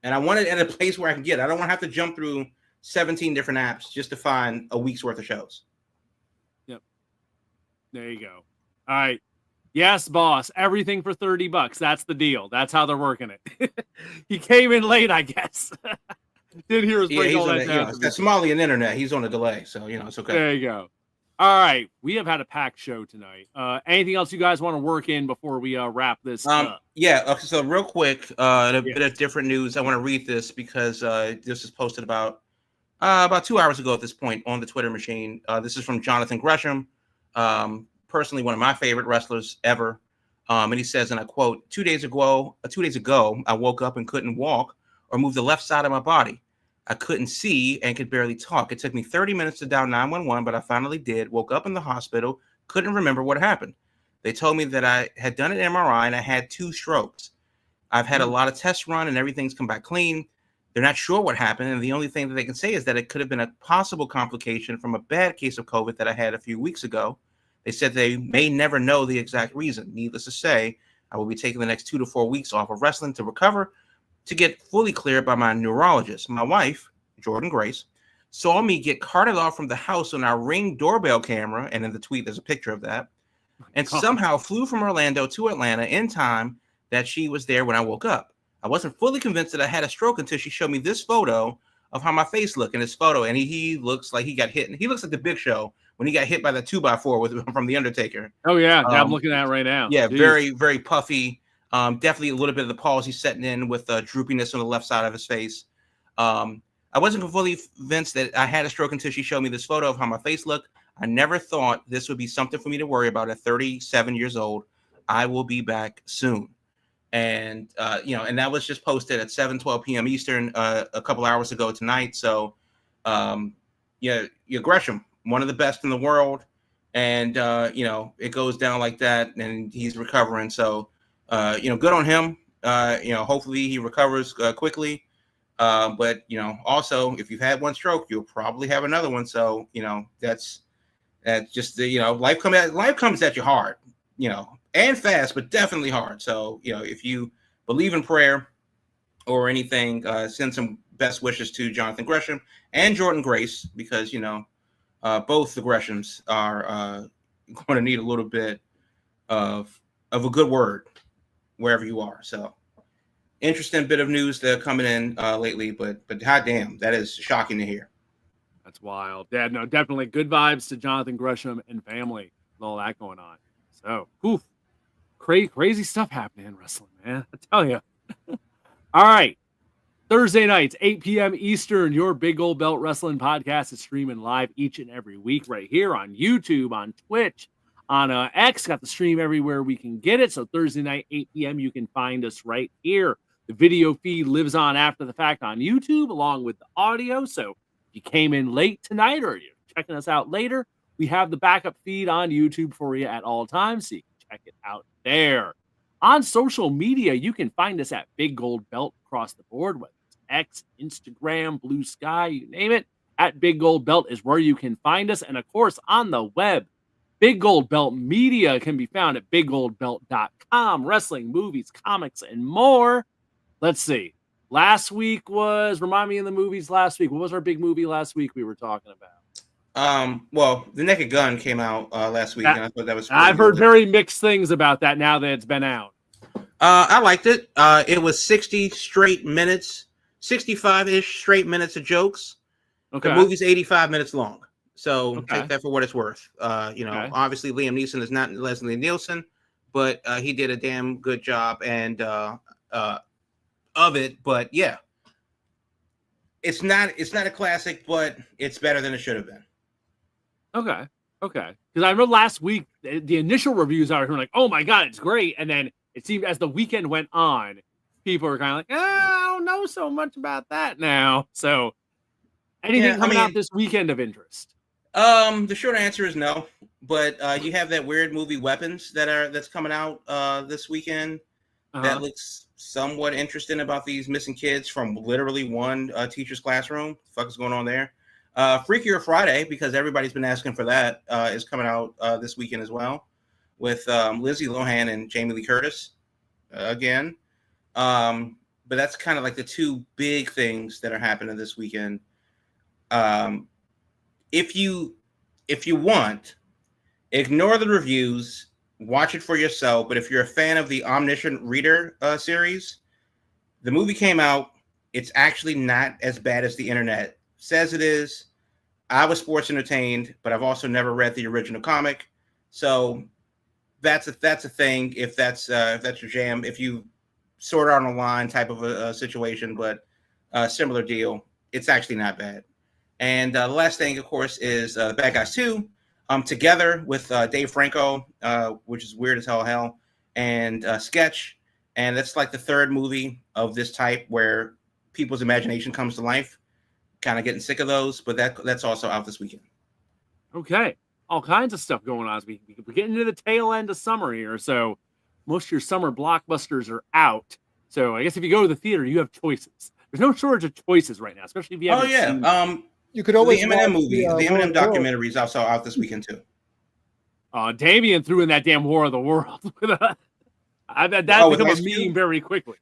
And I want it at a place where I can get it. I don't want to have to jump through 17 different apps just to find a week's worth of shows. Yep. There you go. All right. Yes, boss. Everything for $30. That's the deal. That's how they're working it. He came in late, I guess. Didn't hear us break all that down. That's Somalian internet. He's on a delay, so it's okay. There you go. All right, we have had a packed show tonight. Anything else you guys want to work in before we wrap this up? Yeah. Okay, so real quick, a bit of different news. I want to read this because this was posted about 2 hours ago at this point on the Twitter machine. This is from Jonathan Gresham, personally one of my favorite wrestlers ever. And he says, and I quote, 2 days ago, I woke up and couldn't walk or move the left side of my body. I couldn't see and could barely talk. It took me 30 minutes to dial 911, but I finally did. Woke up in the hospital, couldn't remember what happened. They told me that I had done an MRI and I had 2 strokes. I've had a lot of tests run and everything's come back clean. They're not sure what happened, and the only thing that they can say is that it could have been a possible complication from a bad case of COVID that I had a few weeks ago. They said they may never know the exact reason. Needless to say, I will be taking the next 2 to 4 weeks off of wrestling to recover, to get fully cleared by my neurologist. My wife, Jordan Grace, saw me get carted off from the house on our Ring doorbell camera, and in the tweet there's a picture of that, and somehow flew from Orlando to Atlanta in time that she was there when I woke up. I wasn't fully convinced that I had a stroke until she showed me this photo of how my face looked in this photo, and he looks like he got hit. He looks like the Big Show when he got hit by the 2x4 from the Undertaker. Oh yeah, I'm looking at it right now. Yeah, very, very puffy. Definitely a little bit of the palsy setting in with droopiness on the left side of his face. I wasn't fully convinced that I had a stroke until she showed me this photo of how my face looked. I never thought this would be something for me to worry about at 37 years old. I will be back soon. And, and that was just posted at 7:12 p.m. Eastern a couple hours ago tonight. So, Gresham, one of the best in the world. And, it goes down like that and he's recovering. So, good on him. Hopefully he recovers quickly. But also if you've had one stroke, you'll probably have another one. So, that's just life comes at you hard, and fast, but definitely hard. So, if you believe in prayer or anything, send some best wishes to Jonathan Gresham and Jordan Grace, because, both the Greshams are going to need a little bit of a good word wherever you are. So, interesting bit of news that coming in lately, but goddamn, that is shocking to hear. That's wild. Yeah, no, definitely good vibes to Jonathan Gresham and family with all that going on. So, crazy stuff happening in wrestling, man. I tell you. All right. Thursday nights, 8 p.m. Eastern, your Big Gold Belt Wrestling podcast is streaming live each and every week right here on YouTube, on Twitch, on X. Got the stream everywhere we can get it. So Thursday night, 8 p.m., you can find us right here. The video feed lives on after the fact on YouTube along with the audio. So if you came in late tonight or you're checking us out later, we have the backup feed on YouTube for you at all times, so you can check it out there. On social media, you can find us at Big Gold Belt across the board, whether it's X, Instagram, Blue Sky, you name it. At Big Gold Belt is where you can find us. And of course, on the web, Big Gold Belt Media can be found at biggoldbelt.com. Wrestling, movies, comics, and more. Let's see. Last week remind me of the movies last week. What was our big movie last week we were talking about? Well, The Naked Gun came out last week, and I thought that was I've heard very mixed things about that now that it's been out. I liked it. It was 60 straight minutes, 65-ish straight minutes of jokes. Okay. The movie's 85 minutes long. So Okay. take that for what it's worth. Obviously Liam Neeson is not Leslie Nielsen, but he did a damn good job of it. But yeah, it's not a classic, but it's better than it should have been. Okay. Because I remember last week, the initial reviews are like, oh my God, it's great. And then it seemed as the weekend went on, people were kind of like, I don't know so much about that now. So anything coming out this weekend of interest? The short answer is no, but you have that weird movie Weapons that's coming out this weekend. That looks somewhat interesting, about these missing kids from literally one teacher's classroom. What the fuck is going on there? Freakier Friday, because everybody's been asking for that, is coming out this weekend as well, with Lindsay Lohan and Jamie Lee Curtis again. But that's kind of like the two big things that are happening this weekend. If you want, ignore the reviews, watch it for yourself. But if you're a fan of the Omniscient Reader series, the movie came out. It's actually not as bad as the internet says it is. I was sports entertained, but I've also never read the original comic, so that's a thing. If that's your jam, if you sort out on a line type of a situation, but similar deal, it's actually not bad. And the last thing, of course, is Bad Guys 2, together with Dave Franco, which is weird as hell, and Sketch, and that's like the third movie of this type where people's imagination comes to life. Kind of getting sick of those, but that's also out this weekend. Okay. All kinds of stuff going on. We're getting into the tail end of summer here, so most of your summer blockbusters are out. So I guess if you go to the theater, you have choices. There's no shortage of choices right now, especially if you have. Oh yeah. You could always the Eminem watch movie, the Eminem documentary is also out this weekend too. Damien threw in that damn War of the World. I bet that become a meme very quickly.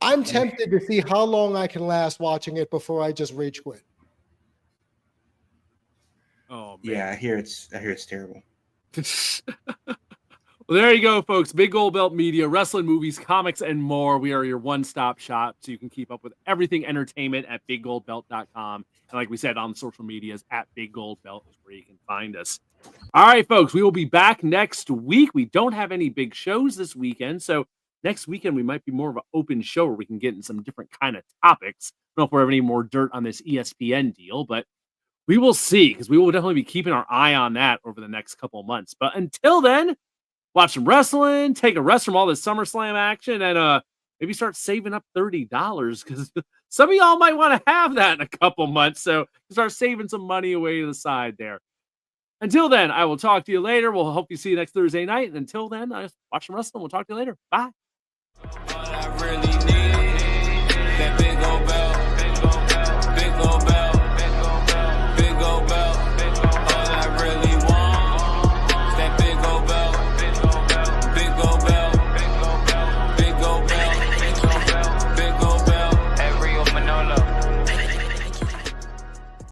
I'm tempted to see how long I can last watching it before I just rage quit. Oh man. Yeah, I hear it's terrible. Well, there you go, folks. Big Gold Belt Media, wrestling, movies, comics, and more. We are your one-stop shop, so you can keep up with everything entertainment at biggoldbelt.com. And like we said, on social medias, at Big Gold Belt is where you can find us. All right, folks, we will be back next week. We don't have any big shows this weekend, so next weekend we might be more of an open show where we can get in some different kind of topics. I don't know if we're having any more dirt on this ESPN deal, but we will see, because we will definitely be keeping our eye on that over the next couple of months. But until then, watch some wrestling, take a rest from all this SummerSlam action, and maybe start saving up $30, because some of y'all might want to have that in a couple months. So start saving some money away to the side there. Until then, I will talk to you later. We'll hope you see you next Thursday night. And until then, watch some wrestling. We'll talk to you later. Bye. All I really need, that big old belt.